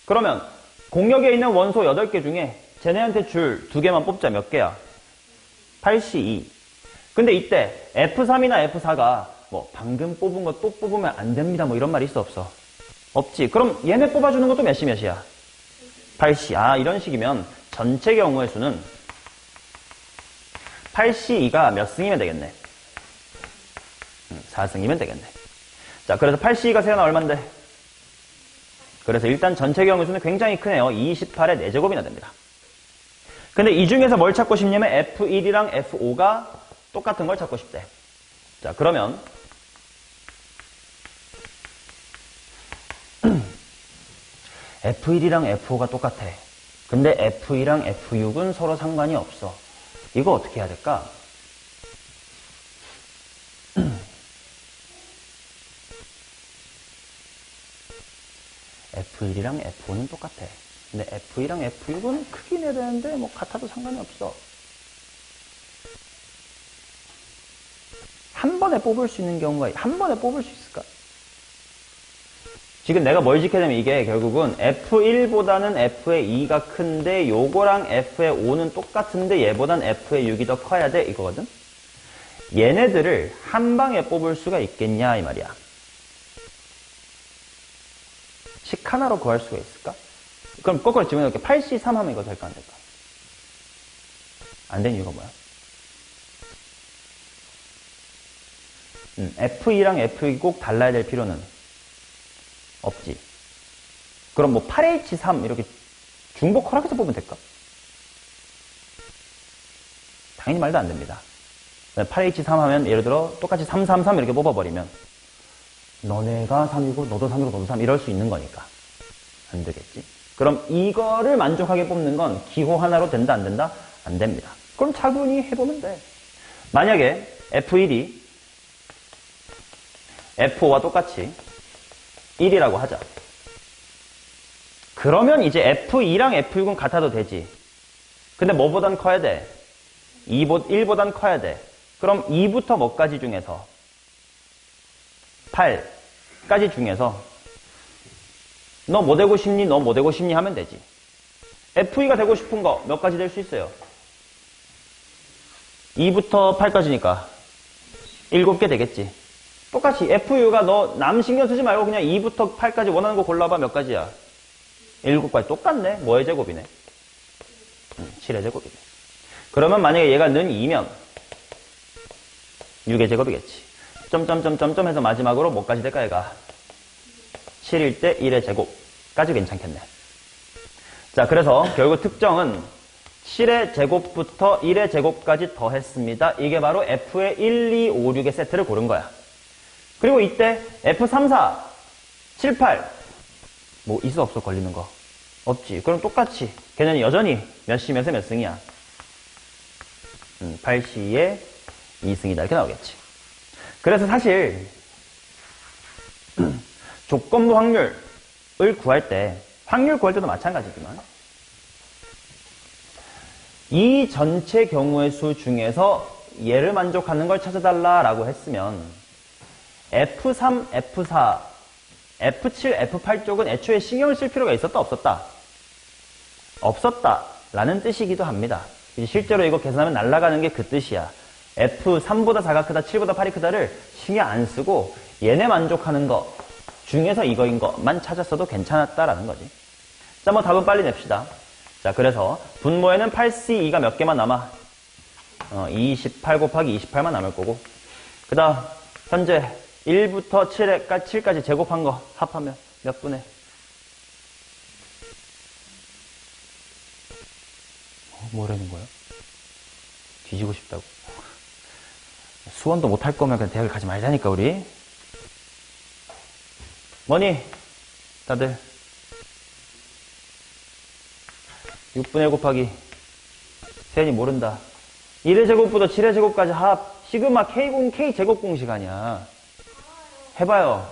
그러면 공역에 있는 원소 8개 중에 쟤네한테 줄 2개만 뽑자. 몇 개야? 82. 근데 이때 F3이나 F4가 뭐 방금 뽑은 거 또 뽑으면 안 됩니다. 뭐 이런 말이 있어 없어? 없지. 그럼 얘네 뽑아주는 것도 몇이야? 80. 아, 이런 식이면 전체 경우의 수는 82가 몇 승이면 되겠네? 4승이면 되겠네. 자, 그래서 82가 세어나 얼만데? 그래서 일단 전체 경우의 수는 굉장히 크네요. 28의 4제곱이나 됩니다. 근데 이 중에서 뭘 찾고 싶냐면 F1이랑 F5가 똑같은 걸 찾고 싶대. 자, 그러면 F1이랑 F5가 똑같아. 근데 F2랑 F6은 서로 상관이 없어. 이거 어떻게 해야 될까? F1이랑 F5는 똑같아. 근데 F2랑 F6은 크게 내야 되는데 뭐 같아도 상관이 없어. 한 번에 뽑을 수 있는 경우가 한 번에 뽑을 수 있을까? 지금 내가 뭘 지켜내면 이게 결국은 F1보다는 F의 2가 큰데 요거랑 F의 5는 똑같은데 얘보단 F의 6이 더 커야 돼 이거거든? 얘네들을 한 방에 뽑을 수가 있겠냐 이 말이야. 식 하나로 구할 수가 있을까? 그럼 거꾸로 질문해볼게. 83 하면 이거 될까 안 될까? 안 되는 이유가 뭐야? F2랑 F6이 꼭 달라야 될 필요는 없지. 그럼 뭐 8H3 이렇게 중복 허락해서 뽑으면 될까? 당연히 말도 안 됩니다. 8H3 하면 예를 들어 똑같이 333 이렇게 뽑아버리면 너네가 3이고 너도 3이고 너도 3 이럴 수 있는 거니까 안 되겠지. 그럼 이거를 만족하게 뽑는 건 기호 하나로 된다 안 된다? 안 됩니다. 그럼 차분히 해보면 돼. 만약에 F1이 F5와 똑같이 1이라고 하자. 그러면 이제 F2랑 F6은 같아도 되지. 근데 뭐보단 커야 돼? 1보단 커야 돼. 그럼 2부터 뭐까지 중에서? 8까지 중에서 너 뭐 되고 싶니? 너 뭐 되고 싶니? 하면 되지. F2가 되고 싶은 거 몇 가지 될 수 있어요? 2부터 8까지니까 7개 되겠지. 똑같이 F6가 너 남 신경 쓰지 말고 그냥 2부터 8까지 원하는 거 골라봐. 몇 가지야? 7가지. 똑같네. 뭐의 제곱이네? 7의 제곱이네. 그러면 만약에 얘가 는 2면 6의 제곱이겠지. 점점점점점 해서 마지막으로 뭐까지 될까 얘가? 7일 때 1의 제곱까지 괜찮겠네. 자, 그래서 결국 특정은 7의 제곱부터 1의 제곱까지 더했습니다. 이게 바로 F의 1, 2, 5, 6의 세트를 고른 거야. 그리고 이때 F3, 4, 7, 8 뭐 있어 없어 걸리는 거? 없지. 그럼 똑같이 걔는 여전히 몇 시면서 몇 승이야? 8시에 2승이다 이렇게 나오겠지. 그래서 사실 조건부 확률을 구할 때 확률 구할 때도 마찬가지지만 이 전체 경우의 수 중에서 얘를 만족하는 걸 찾아달라라고 했으면 F3, F4, F7, F8 쪽은 애초에 신경을 쓸 필요가 있었다 없었다? 없었다라는 뜻이기도 합니다. 실제로 이거 계산하면 날아가는 게 그 뜻이야. F3보다 4가 크다, 7보다 8이 크다를 신경 안 쓰고 얘네 만족하는 거 중에서 이거인 것만 찾았어도 괜찮았다라는 거지. 자, 뭐 답은 빨리 냅시다. 자, 그래서 분모에는 8C2가 몇 개만 남아? 28 곱하기 28만 남을 거고, 그 다음 현재 1부터 7까지 제곱한 거 합하면 몇 분의? 뭐라는 거야? 뒤지고 싶다고. 수원도 못할 거면 그냥 대학을 가지 말자니까 우리. 뭐니? 다들 6분의 1 곱하기 세연이 모른다. 1의 제곱부터 7의 제곱까지 합 시그마 K공 K 제곱 공식 아니야. 해봐요.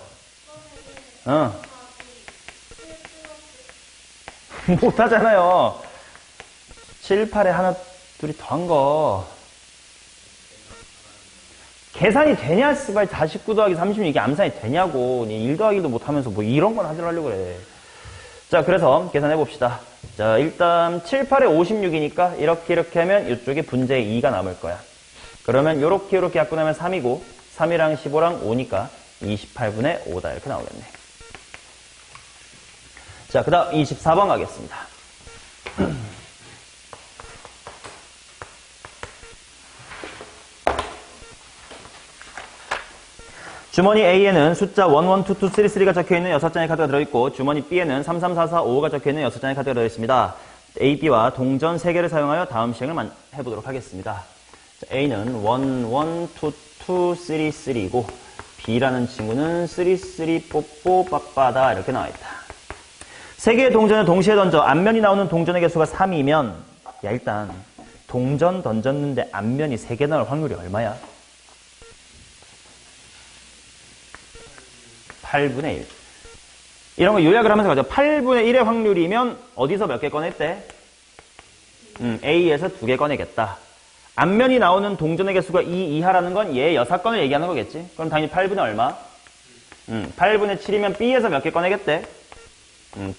못하잖아요. 7, 8에 하나 둘이 더한 거 계산이 되냐 씨발. 49 더하기 36 이게 암산이 되냐고. 1 더하기도 못하면서 뭐 이런 건 하려고 그래. 자, 그래서 계산해 봅시다. 자, 일단 7, 8에 56이니까 이렇게 하면 이쪽에 분자에 2가 남을 거야. 그러면 요렇게 약분하면 3이고 3이랑 15랑 5니까 28분의 5다 이렇게 나오겠네. 자, 그 다음 24번 가겠습니다. 주머니 A에는 숫자 1, 1, 2, 2, 3, 3가 적혀있는 6장의 카드가 들어있고 주머니 B에는 3, 3, 4, 4, 5가 적혀있는 6장의 카드가 들어있습니다. A, B와 동전 3개를 사용하여 다음 시행을 해보도록 하겠습니다. 자, A는 1, 1, 2, 2, 3, 3이고 B라는 친구는 3, 3, 뽀뽀, 빠빠다 이렇게 나와있다. 3개의 동전을 동시에 던져 앞면이 나오는 동전의 개수가 3이면 야, 일단 동전 던졌는데 앞면이 3개 나올 확률이 얼마야? 8분의 1. 이런 거 요약을 하면서 가죠. 8분의 1의 확률이면 어디서 몇 개 꺼냈대? A에서 2개 꺼내겠다. 앞면이 나오는 동전의 개수가 2 이하라는 건 얘 6건을 얘기하는 거겠지. 그럼 당연히 8분의 얼마? 8분의 7이면 B에서 몇 개 꺼내겠대?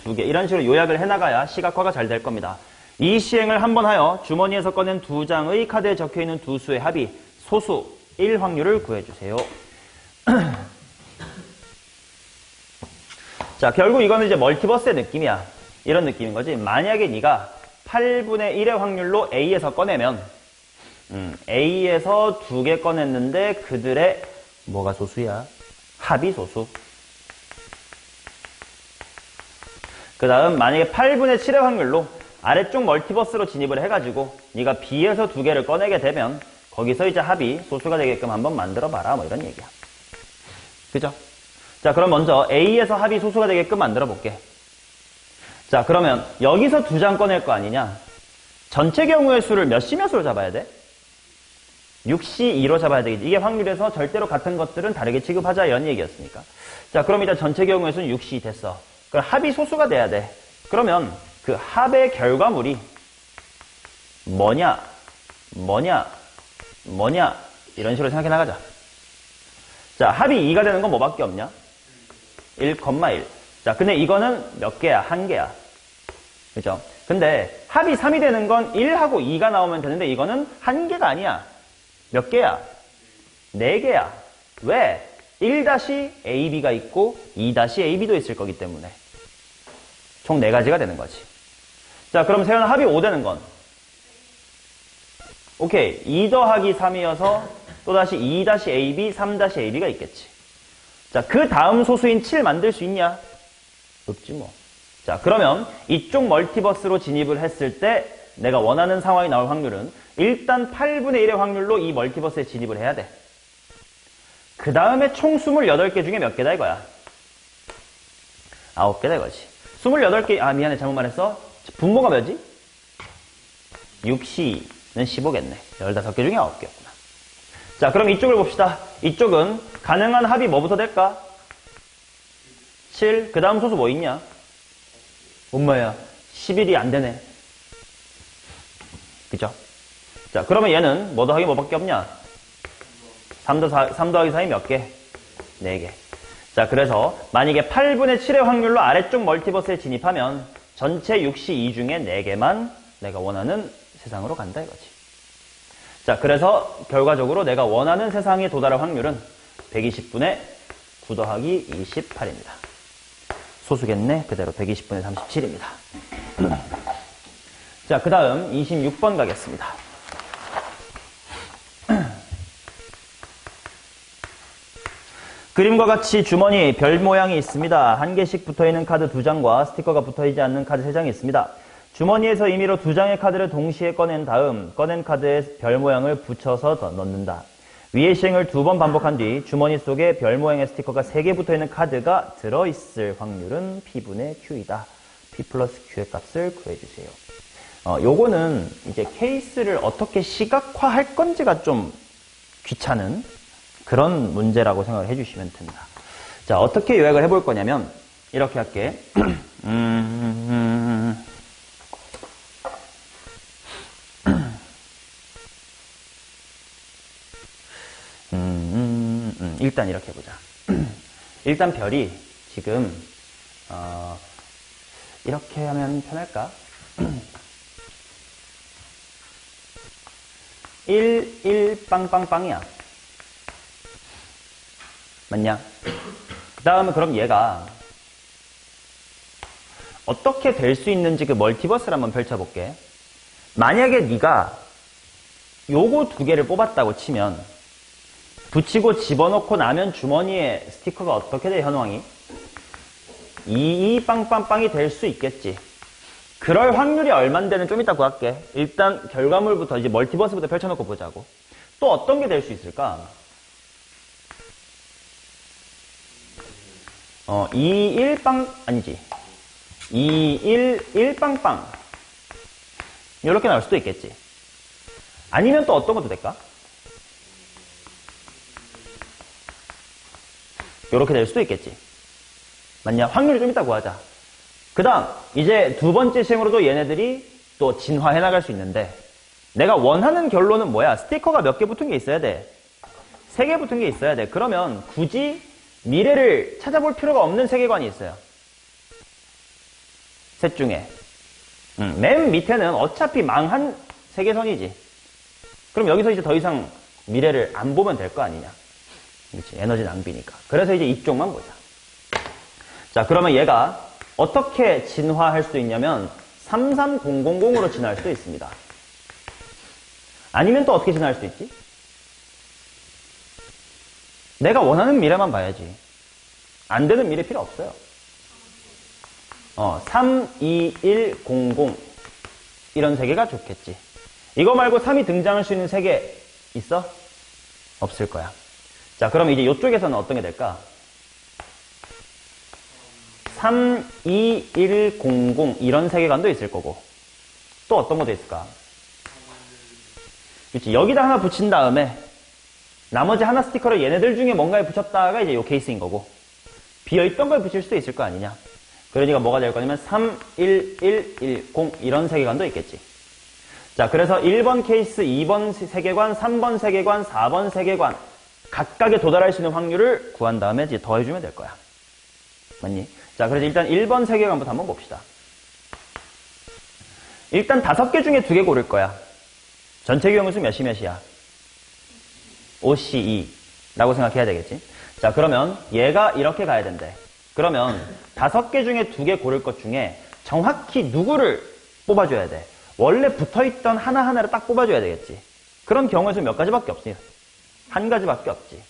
2개. 이런 식으로 요약을 해나가야 시각화가 잘 될 겁니다. 이 시행을 한번 하여 주머니에서 꺼낸 2장의 카드에 적혀있는 두 수의 합이 소수 1 확률을 구해주세요. 자, 결국 이거는 이제 멀티버스의 느낌이야. 이런 느낌인 거지. 만약에 네가 8분의 1의 확률로 A에서 꺼내면 A에서 2개 꺼냈는데 그들의 뭐가 소수야? 합이 소수. 그 다음 만약에 8분의 7의 확률로 아래쪽 멀티버스로 진입을 해가지고 네가 B에서 2개를 꺼내게 되면 거기서 이제 합이 소수가 되게끔 한번 만들어봐라. 뭐 이런 얘기야. 그죠? 자, 그럼 먼저 A에서 합이 소수가 되게끔 만들어 볼게. 자, 그러면 여기서 2장 꺼낼 거 아니냐? 전체 경우의 수를 몇 시 몇으로 잡아야 돼? 6시 2로 잡아야 되겠지. 이게 확률에서 절대로 같은 것들은 다르게 취급하자 이런 얘기였으니까. 자, 그럼 일단 전체 경우의 수는 6시 됐어. 그럼 합이 소수가 돼야 돼. 그러면 그 합의 결과물이 뭐냐 이런 식으로 생각해 나가자. 자, 합이 2가 되는 건 뭐밖에 없냐? 1,1. 자, 근데 이거는 몇 개야? 1개야. 그죠? 근데 합이 3이 되는 건 1하고 2가 나오면 되는데 이거는 1개가 아니야. 몇 개야? 4개야. 왜? 1-AB가 있고 2-AB도 있을 거기 때문에. 총 4가지가 되는 거지. 자, 그럼 세연아 합이 5 되는 건? 오케이. 2 더하기 3이어서 또다시 2-AB, 3-AB가 있겠지. 자, 그 다음 소수인 7 만들 수 있냐? 없지 뭐. 자, 그러면 이쪽 멀티버스로 진입을 했을 때 내가 원하는 상황이 나올 확률은 일단 8분의 1의 확률로 이 멀티버스에 진입을 해야 돼. 그 다음에 총 28개 중에 몇 개다 이거야? 9개다 이거지. 28개, 미안해 잘못 말했어. 분모가 몇이지? 6C는 15겠네. 15개 중에 9개였구나. 자, 그럼 이쪽을 봅시다. 이쪽은 가능한 합이 뭐부터 될까? 7. 그 다음 소수 뭐 있냐? 엄마야, 11이 안 되네. 그죠? 자, 그러면 얘는 뭐 더하기 뭐밖에 없냐? 3 더하기 4이 몇 개? 4개. 자, 그래서 만약에 8분의 7의 확률로 아래쪽 멀티버스에 진입하면 전체 6시2 중에 4개만 내가 원하는 세상으로 간다 이거지. 자, 그래서 결과적으로 내가 원하는 세상에 도달할 확률은 120분의 9 더하기 28입니다. 소수겠네. 그대로 120분의 37입니다. 자, 그 다음 26번 가겠습니다. 그림과 같이 주머니에 별 모양이 있습니다. 한 개씩 붙어있는 카드 2장과 스티커가 붙어있지 않는 카드 3장이 있습니다. 주머니에서 임의로 2장의 카드를 동시에 꺼낸 다음 꺼낸 카드에 별 모양을 붙여서 넣는다. 위의 시행을 2번 반복한 뒤 주머니 속에 별 모양의 스티커가 3개 붙어있는 카드가 들어있을 확률은 P분의 Q이다. P 플러스 Q의 값을 구해주세요. 요거는 이제 케이스를 어떻게 시각화할 건지가 좀 귀찮은 그런 문제라고 생각을 해주시면 됩니다. 자, 어떻게 요약을 해볼 거냐면 이렇게 할게. 일단 이렇게 해보자. 일단 별이 지금 이렇게 하면 편할까? 1, 1, 빵빵빵이야. 맞냐? 그 다음에 그럼 얘가 어떻게 될 수 있는지 그 멀티버스를 한번 펼쳐볼게. 만약에 네가 요거 2개를 뽑았다고 치면 붙이고 집어넣고 나면 주머니에 스티커가 어떻게 돼, 현황이? 2, 빵빵빵이 될 수 있겠지. 그럴 확률이 얼만데는 좀 이따 구할게. 일단 결과물부터 이제 멀티버스부터 펼쳐놓고 보자고. 또 어떤 게 될 수 있을까? 2, 1, 빵, 아니지. 2, 1, 1, 빵빵. 이렇게 나올 수도 있겠지. 아니면 또 어떤 것도 될까? 이렇게 될 수도 있겠지. 맞냐? 확률을 좀 이따 구하자. 그 다음, 이제 2번째 시행으로도 얘네들이 또 진화해 나갈 수 있는데, 내가 원하는 결론은 뭐야? 스티커가 몇 개 붙은 게 있어야 돼. 3개 붙은 게 있어야 돼. 그러면 굳이 미래를 찾아볼 필요가 없는 세계관이 있어요. 셋 중에. 맨 밑에는 어차피 망한 세계선이지. 그럼 여기서 이제 더 이상 미래를 안 보면 될 거 아니냐. 그렇지. 에너지 낭비니까. 그래서 이제 이쪽만 보자. 자, 그러면 얘가 어떻게 진화할 수 있냐면 33000으로 진화할 수도 있습니다. 아니면 또 어떻게 진화할 수 있지? 내가 원하는 미래만 봐야지. 안 되는 미래 필요 없어요. 32100 이런 세계가 좋겠지. 이거 말고 3이 등장할 수 있는 세계 있어? 없을 거야. 자, 그럼 이제 이쪽에서는 어떤 게 될까? 32100 이런 세계관도 있을 거고 또 어떤 것도 있을까? 그렇지. 여기다 하나 붙인 다음에 나머지 하나 스티커를 얘네들 중에 뭔가에 붙였다가 이제 이 케이스인 거고 비어있던 걸 붙일 수도 있을 거 아니냐. 그러니까 뭐가 될 거냐면 31110 이런 세계관도 있겠지. 자, 그래서 1번 케이스, 2번 세계관, 3번 세계관, 4번 세계관 각각에 도달할 수 있는 확률을 구한 다음에 이제 더해주면 될 거야. 맞니? 자, 그래서 일단 1번 세계관부터 한번 봅시다. 일단 5개 중에 2개 고를 거야. 전체 교영수 몇이야? 5C2 라고 생각해야 되겠지. 자, 그러면 얘가 이렇게 가야 된대. 그러면 5개 중에 2개 고를 것 중에 정확히 누구를 뽑아줘야 돼? 원래 붙어있던 하나하나를 딱 뽑아줘야 되겠지. 그런 경우의 수 몇 가지밖에 없어요. 한 가지밖에 없지.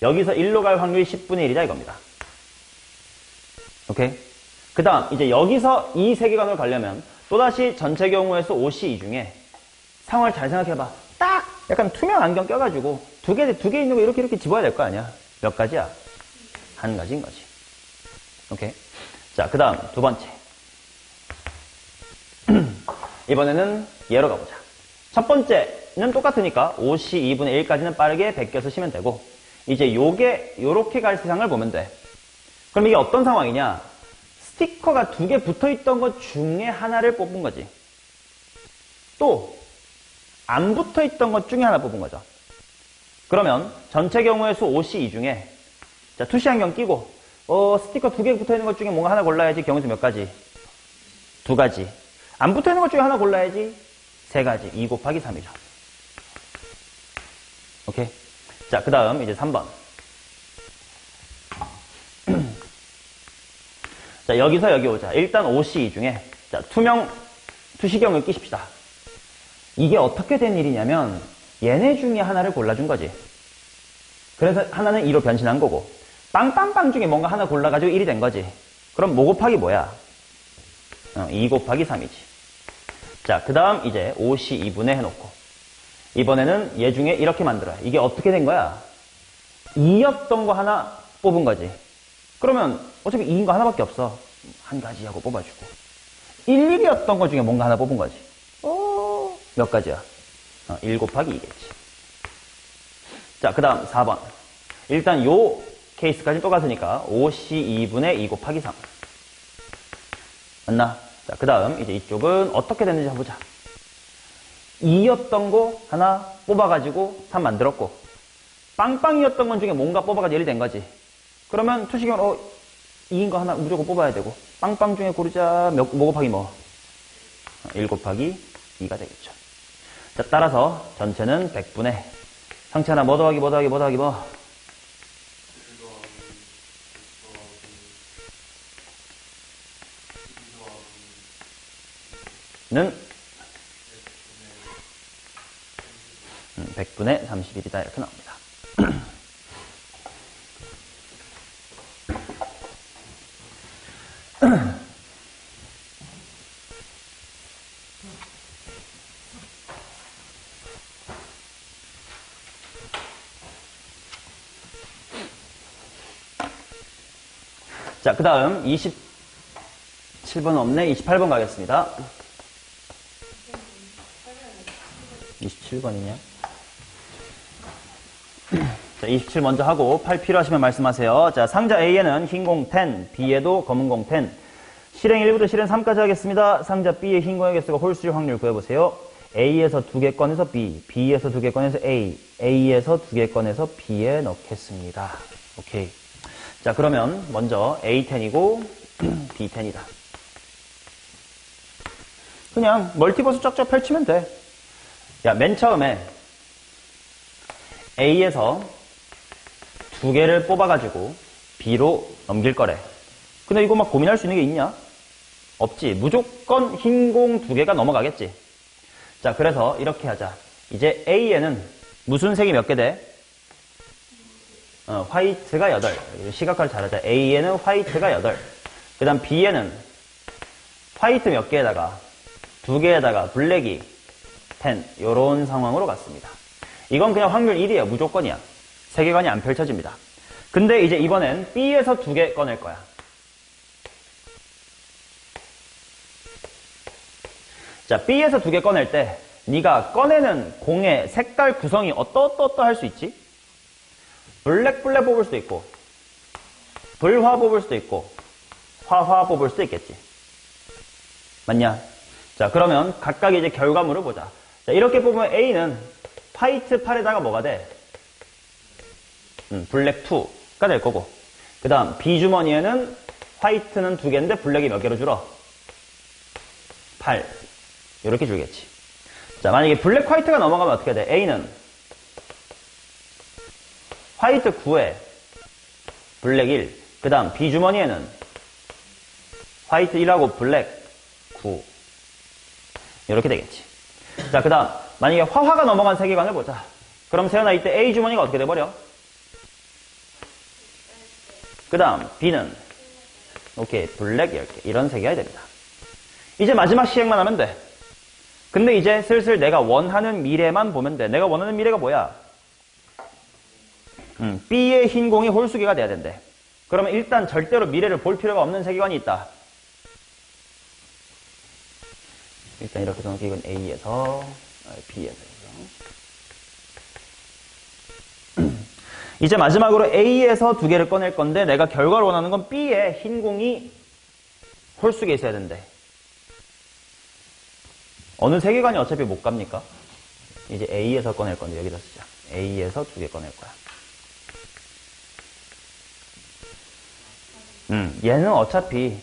여기서 1로 갈 확률이 10분의 1이다 이겁니다. 오케이? 그 다음 이제 여기서 이 세계관으로 가려면 또다시 전체 경우에서 5C2 중에 상황을 잘 생각해봐. 딱 약간 투명 안경 껴가지고 두 개 있는 거 이렇게 집어야 될 거 아니야. 몇 가지야? 한 가지인 거지. 오케이? 자, 그 다음 2번째. 이번에는 얘로 가보자. 첫 번째는 똑같으니까 5C 2분의 1까지는 빠르게 베껴 쓰시면 되고 이제 요렇게 갈 세상을 보면 돼. 그럼 이게 어떤 상황이냐? 스티커가 2개 붙어있던 것 중에 하나를 뽑은 거지. 또 안 붙어 있던 것 중에 하나 뽑은 거죠. 그러면 전체 경우의 수 OC2 중에 자, 투시 안경 끼고 스티커 2개 붙어 있는 것 중에 뭔가 하나 골라야지. 경우수 몇 가지? 2가지. 안 붙어 있는 것 중에 하나 골라야지. 3가지. 2 곱하기 3이죠. 오케이. 자, 그 다음 이제 3번. 자, 여기서 여기 오자. 일단 OC2 중에 자, 투명 투시경을 끼십시다. 이게 어떻게 된 일이냐면 얘네 중에 하나를 골라준 거지. 그래서 하나는 2로 변신한 거고 빵빵빵 중에 뭔가 하나 골라가지고 1이 된 거지. 그럼 뭐 곱하기 뭐야? 2 곱하기 3이지. 자, 그 다음 이제 OC2분의 해놓고 이번에는 얘 중에 이렇게 만들어요. 이게 어떻게 된 거야? 2였던 거 하나 뽑은 거지. 그러면 어차피 2인 거 하나밖에 없어. 한 가지 하고 뽑아주고 1, 1이었던 거 중에 뭔가 하나 뽑은 거지. 몇 가지야? 1 곱하기 2겠지. 자, 그 다음 4번. 일단 요 케이스까지 또 갔으니까 OC2분의 2 곱하기 3. 맞나? 자, 그 다음 이제 이쪽은 어떻게 됐는지 한번 보자. 2였던 거 하나 뽑아가지고 3 만들었고 빵빵이었던 건 중에 뭔가 뽑아가지고 1이 된 거지. 그러면 투시경은 2인 거 하나 무조건 뽑아야 되고 빵빵 중에 고르자. 뭐 곱하기 뭐? 1 곱하기 2가 되겠죠. 자, 따라서 전체는 100분의 형체 하나 뭐 더하기 뭐 더하기 뭐 더하기 뭐? 는 100분의 31이다 이렇게 나옵니다. 자, 그 다음 27번 없네. 28번 가겠습니다. 27번이냐? 자, 27 먼저 하고 8 필요하시면 말씀하세요. 자, 상자 A에는 흰 공 10, B에도 검은 공 10. 실행 1부터 실행 3까지 하겠습니다. 상자 B의 흰 공의 개수가 홀수일 확률 구해보세요. A에서 2개 꺼내서 B, B에서 2개 꺼내서 A, A에서 2개 꺼내서 B에 넣겠습니다. 오케이. 자, 그러면 먼저 A10이고 B10이다. 그냥 멀티버스 쫙쫙 펼치면 돼. 야, 맨 처음에 A에서 2개를 뽑아가지고 B로 넘길 거래. 근데 이거 막 고민할 수 있는 게 있냐? 없지. 무조건 흰 공 2개가 넘어가겠지. 자, 그래서 이렇게 하자. 이제 A에는 무슨 색이 몇 개 돼? 화이트가 8. 시각화를 잘하자. A에는 화이트가 8. 그 다음 B에는 화이트 몇 개에다가 2개에다가 블랙이 10. 요런 상황으로 갔습니다. 이건 그냥 확률 1이에요. 무조건이야. 세계관이 안 펼쳐집니다. 근데 이제 이번엔 B에서 2개 꺼낼 거야. 자, B에서 2개 꺼낼 때 네가 꺼내는 공의 색깔 구성이 어떠할 수 있지? 블랙 뽑을 수도 있고 불화 뽑을 수도 있고 화화 뽑을 수도 있겠지. 맞냐? 자, 그러면 각각 이제 결과물을 보자. 자, 이렇게 뽑으면 A는 화이트 8에다가 뭐가 돼? 블랙 2가 될 거고, 그 다음 B 주머니에는 화이트는 2개인데 블랙이 몇 개로 줄어? 8. 이렇게 줄겠지. 자, 만약에 블랙 화이트가 넘어가면 어떻게 돼? A는 화이트 9에 블랙 1, 그 다음 B 주머니에는 화이트 1하고 블랙 9. 이렇게 되겠지. 자, 그 다음 만약에 화화가 넘어간 세계관을 보자. 그럼 세연아, 이때 A 주머니가 어떻게 돼버려? 그 다음 B는 오케이 블랙 10개. 이런 세계가 됩니다. 이제 마지막 시행만 하면 돼. 근데 이제 슬슬 내가 원하는 미래만 보면 돼. 내가 원하는 미래가 뭐야? B의 흰 공이 홀수개가 돼야 된대. 그러면 일단 절대로 미래를 볼 필요가 없는 세계관이 있다. 일단 이렇게 정확히 이건 A에서 B에서 이제 마지막으로 A에서 2개를 꺼낼 건데 내가 결과를 원하는 건 B의 흰 공이 홀수개 있어야 된대. 어느 세계관이 어차피 못 갑니까? 이제 A에서 꺼낼 건데 여기다 쓰자. A에서 2개 꺼낼 거야. 얘는 어차피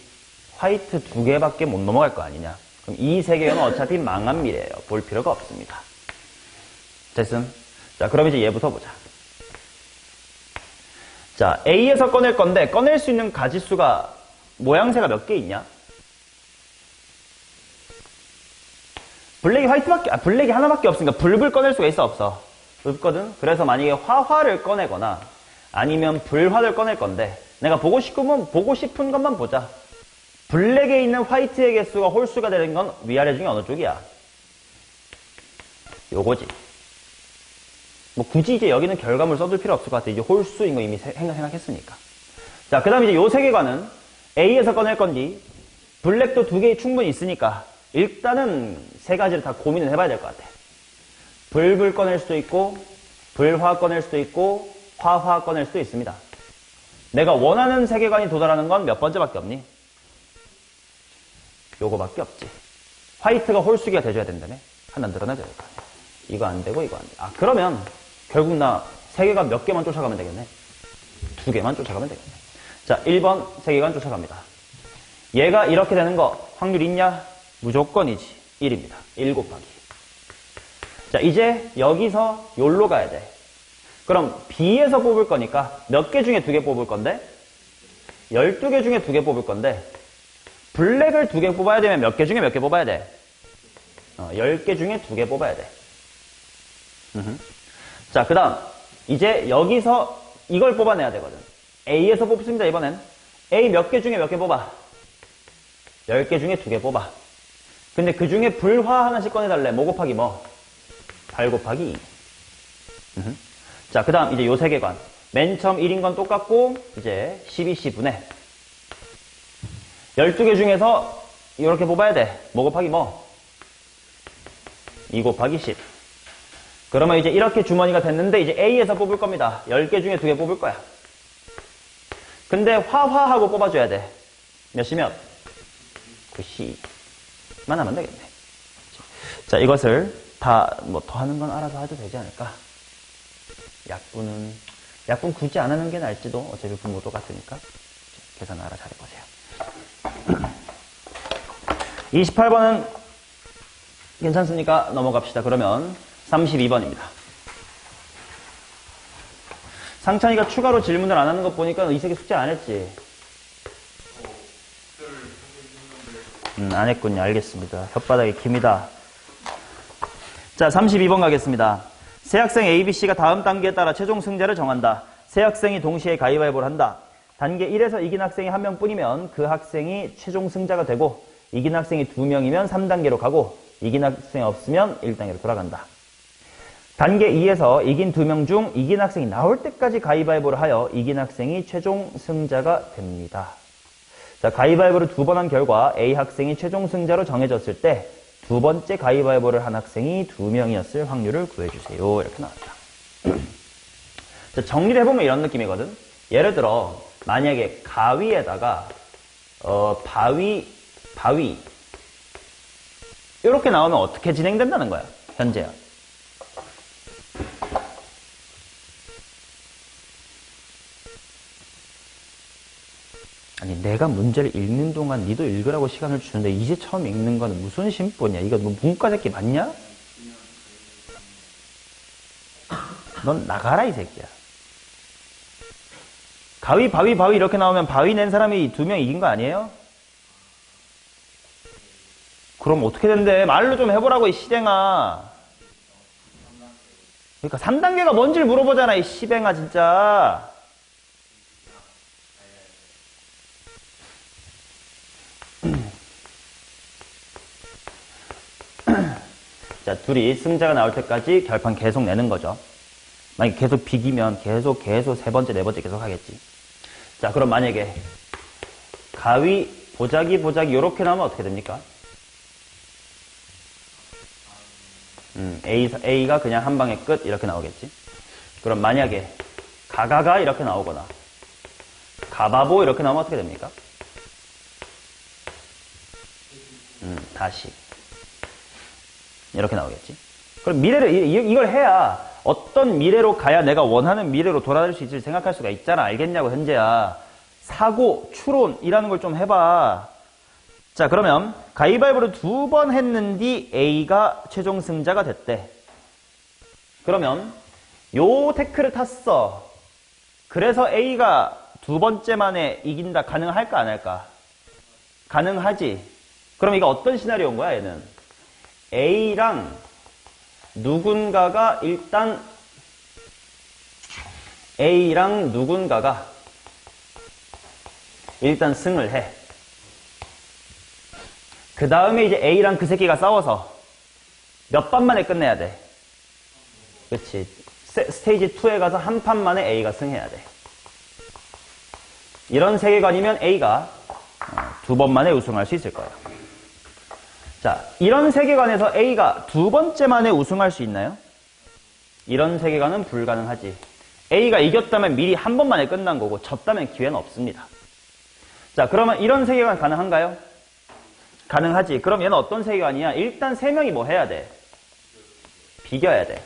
화이트 2개밖에 못 넘어갈 거 아니냐. 그럼 이 3개는 어차피 망한 미래예요. 볼 필요가 없습니다. 됐음? 자, 그럼 이제 얘부터 보자. 자, A에서 꺼낼 건데 꺼낼 수 있는 가지수가 모양새가 몇 개 있냐? 블랙이 블랙이 하나밖에 없으니까 불을 꺼낼 수가 있어, 없어? 없거든? 그래서 만약에 화화를 꺼내거나 아니면 불화를 꺼낼 건데 내가 보고 싶은 것만 보자. 블랙에 있는 화이트의 개수가 홀수가 되는 건 위아래 중에 어느 쪽이야? 요거지. 뭐 굳이 이제 여기는 결과물 써둘 필요 없을 것 같아. 이제 홀수인 거 이미 생각했으니까. 자, 그 다음에 이제 요 세계관은 A에서 꺼낼 건지 블랙도 2개 충분히 있으니까 일단은 3가지를 다 고민을 해봐야 될 것 같아. 불 꺼낼 수도 있고 불화 꺼낼 수도 있고 화화 꺼낼 수도 있습니다. 내가 원하는 세계관이 도달하는 건 몇 번째밖에 없니? 요거밖에 없지. 화이트가 홀수기가 돼줘야 된다며? 하나 늘어나줘야 될 거 아니야. 이거 안 되고 이거 안 돼. 아, 그러면 결국 나 세계관 몇 개만 쫓아가면 되겠네. 2개만 쫓아가면 되겠네. 자, 1번 세계관 쫓아갑니다. 얘가 이렇게 되는 거 확률 있냐? 무조건이지. 1입니다. 1 곱하기. 자, 이제 여기서 여기로 가야 돼. 그럼 B에서 뽑을 거니까 몇 개 중에 2개 뽑을 건데? 12개 중에 2개 뽑을 건데 블랙을 2개 뽑아야 되면 몇 개 중에 몇 개 뽑아야 돼? 10개 중에 2개 뽑아야 돼. 자, 그 다음 이제 여기서 이걸 뽑아내야 되거든. A에서 뽑습니다. 이번엔 A 몇 개 중에 몇 개 뽑아? 10개 중에 2개 뽑아. 근데 그 중에 불화 하나씩 꺼내달래. 뭐 곱하기 뭐? 8 곱하기 2. 자, 그 다음 이제 요 세계관. 맨 처음 1인 건 똑같고 이제 12C분의 12개 중에서 이렇게 뽑아야 돼. 뭐 곱하기 뭐? 2 곱하기 10. 그러면 이제 이렇게 주머니가 됐는데 이제 A에서 뽑을 겁니다. 10개 중에 2개 뽑을 거야. 근데 화화하고 뽑아줘야 돼. 몇이면? 92만 하면 되겠네. 자, 이것을 다 뭐 더 하는 건 알아서 해도 되지 않을까? 약분 굳이 안 하는 게 나을지도. 어차피 분모 똑같으니까. 계산 알아 잘해보세요. 28번은 괜찮습니까? 넘어갑시다. 그러면 32번입니다. 상찬이가 추가로 질문을 안 하는 것 보니까 이 세계 숙제 안 했지? 안 했군요. 알겠습니다. 혓바닥이 깁니다. 자, 32번 가겠습니다. 세 학생 ABC가 다음 단계에 따라 최종 승자를 정한다. 세 학생이 동시에 가위바위보를 한다. 단계 1에서 이긴 학생이 1명뿐이면 그 학생이 최종 승자가 되고 이긴 학생이 2명이면 3단계로 가고 이긴 학생이 없으면 1단계로 돌아간다. 단계 2에서 이긴 2명 중 이긴 학생이 나올 때까지 가위바위보를 하여 이긴 학생이 최종 승자가 됩니다. 자, 가위바위보를 2번 한 결과 A 학생이 최종 승자로 정해졌을 때 두 번째 가위바위보를 한 학생이 2명이었을 확률을 구해주세요. 이렇게 나왔다. 자, 정리를 해보면 이런 느낌이거든. 예를 들어 만약에 가위에다가 바위 이렇게 나오면 어떻게 진행된다는 거야? 현재야. 아니, 내가 문제를 읽는 동안 니도 읽으라고 시간을 주는데 이제 처음 읽는 거는 무슨 심보냐? 이거 뭐 문과 새끼 맞냐? 넌 나가라, 이 새끼야. 가위, 바위 이렇게 나오면 바위 낸 사람이 2명 이긴 거 아니에요? 그럼 어떻게 된대? 말로 좀 해보라고, 이 시댕아. 그러니까 3단계가 뭔지를 물어보잖아, 이 시뱅아, 진짜. 자, 둘이 승자가 나올 때까지 결판 계속 내는 거죠. 만약에 계속 비기면 계속 세 번째, 네 번째 계속 하겠지. 자, 그럼 만약에 가위, 보자기 이렇게 나오면 어떻게 됩니까? A가 그냥 한 방에 끝 이렇게 나오겠지. 그럼 만약에 가가가 이렇게 나오거나 가바보 이렇게 나오면 어떻게 됩니까? 다시 이렇게 나오겠지. 그럼 미래를, 이걸 해야 어떤 미래로 가야 내가 원하는 미래로 돌아갈 수 있을지 생각할 수가 있잖아. 알겠냐고, 현재야. 사고, 추론이라는 걸 좀 해봐. 자, 그러면 가위바위보를 2번 했는데 A가 최종 승자가 됐대. 그러면 요 태클을 탔어. 그래서 A가 2번째 만에 이긴다. 가능할까, 안 할까? 가능하지. 그럼 이거 어떤 시나리오인 거야, 얘는? A랑 누군가가 일단 승을 해. 그 다음에 이제 A랑 그 새끼가 싸워서 몇 판 만에 끝내야 돼. 그렇지. 스테이지 2에 가서 한 판 만에 A가 승해야 돼. 이런 세계관이면 A가 2번 만에 우승할 수 있을 거예요. 자, 이런 세계관에서 A가 2번째 만에 우승할 수 있나요? 이런 세계관은 불가능하지. A가 이겼다면 미리 한 번 만에 끝난 거고 졌다면 기회는 없습니다. 자, 그러면 이런 세계관 가능한가요? 가능하지. 그럼 얘는 어떤 세계관이야? 일단 3명이 뭐 해야 돼? 비겨야 돼.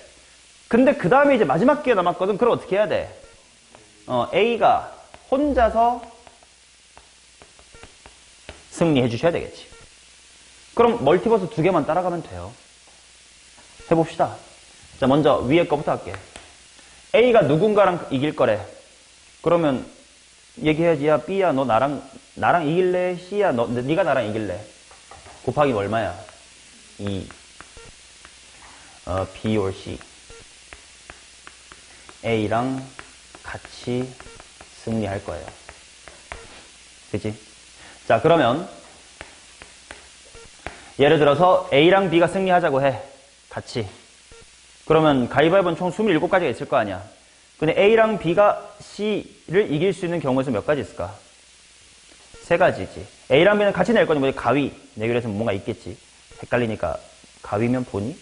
근데 그 다음에 이제 마지막 기회 남았거든. 그럼 어떻게 해야 돼? A가 혼자서 승리해 주셔야 되겠지. 그럼 멀티버스 2개만 따라가면 돼요. 해봅시다. 자, 먼저 위에 거부터 할게. A가 누군가랑 이길 거래. 그러면 얘기해야지. 야, B야, 너 나랑 이길래? C야, 네가 나랑 이길래? 곱하기 얼마야? 2. B or C. A랑 같이 승리할 거예요. 그치? 자, 그러면 예를 들어서 A랑 B가 승리하자고 해. 같이. 그러면 가위바위보는 총 27가지가 있을 거 아니야. 근데 A랑 B가 C를 이길 수 있는 경우에서 몇 가지 있을까? 3가지지. A랑 B는 같이 낼 거니 가위 내기로 해서 뭔가 있겠지. 헷갈리니까 가위면 보니?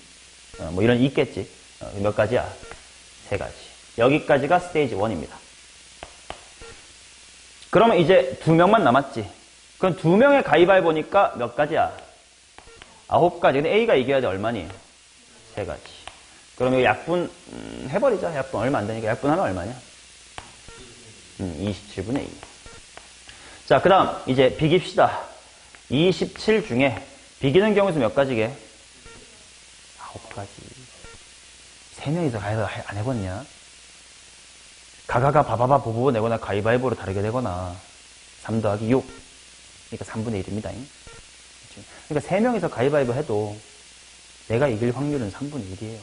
뭐 이런 있겠지. 몇 가지야? 3가지. 여기까지가 스테이지 1입니다. 그러면 이제 2명만 남았지. 그럼 2명의 가위바위보니까 몇 가지야? 9가지. 근데 A가 이겨야 돼. 얼마니? 3가지. 그럼 이거 약분 해버리자. 약분 얼마 안 되니까. 약분하면 얼마냐? 27분의 2. 자, 그 다음 이제 비깁시다. 27 중에 비기는 경우에서 몇 가지게? 9가지. 3명이서 가위바위보 안 해봤냐? 가가가 바바바 보보 내거나 가위바위보로 다르게 되거나 3 더하기 6. 그러니까 3분의 1입니다. 그러니까 3명이서 가위바위보 해도 내가 이길 확률은 3분의 1이에요.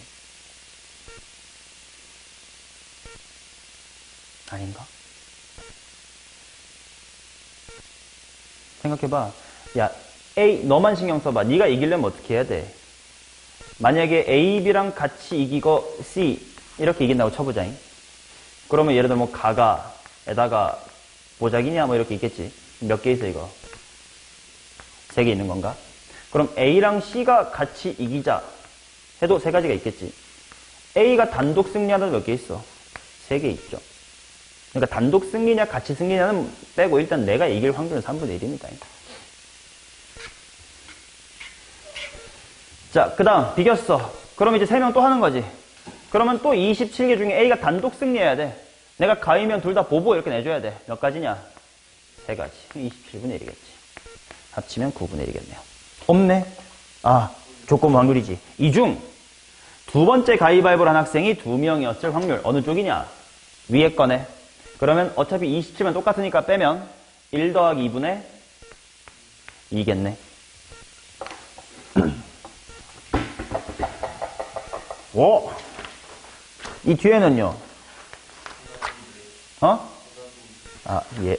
아닌가? 생각해봐. 야, A, 너만 신경 써봐. 네가 이기려면 어떻게 해야 돼? 만약에 A, B랑 같이 이기고 C 이렇게 이긴다고 쳐보자잉. 그러면 예를 들어 뭐 가가에다가 보자기냐 뭐 이렇게 있겠지. 몇 개 있어 이거? 3개 있는 건가? 그럼 A랑 C가 같이 이기자 해도 3가지가 있겠지. A가 단독 승리하는 몇 개 있어? 3개 있죠. 그러니까 단독 승리냐 같이 승리냐는 빼고 일단 내가 이길 확률은 3분의 1입니다. 자, 그 다음 비겼어. 그럼 이제 3명 또 하는 거지. 그러면 또 27개 중에 A가 단독 승리해야 돼. 내가 가위면 둘 다 보보 이렇게 내줘야 돼. 몇 가지냐? 3가지. 27분의 1이겠지. 합치면 9분의 1이겠네요. 없네. 아, 조건 확률이지. 이 중 두 번째 가위바위보를 한 학생이 2명이었을 확률 어느 쪽이냐? 위에 거네. 그러면 어차피 27면 똑같으니까 빼면 1 더하기 2분의 2겠네. 오! 이 뒤에는요? 아, 예.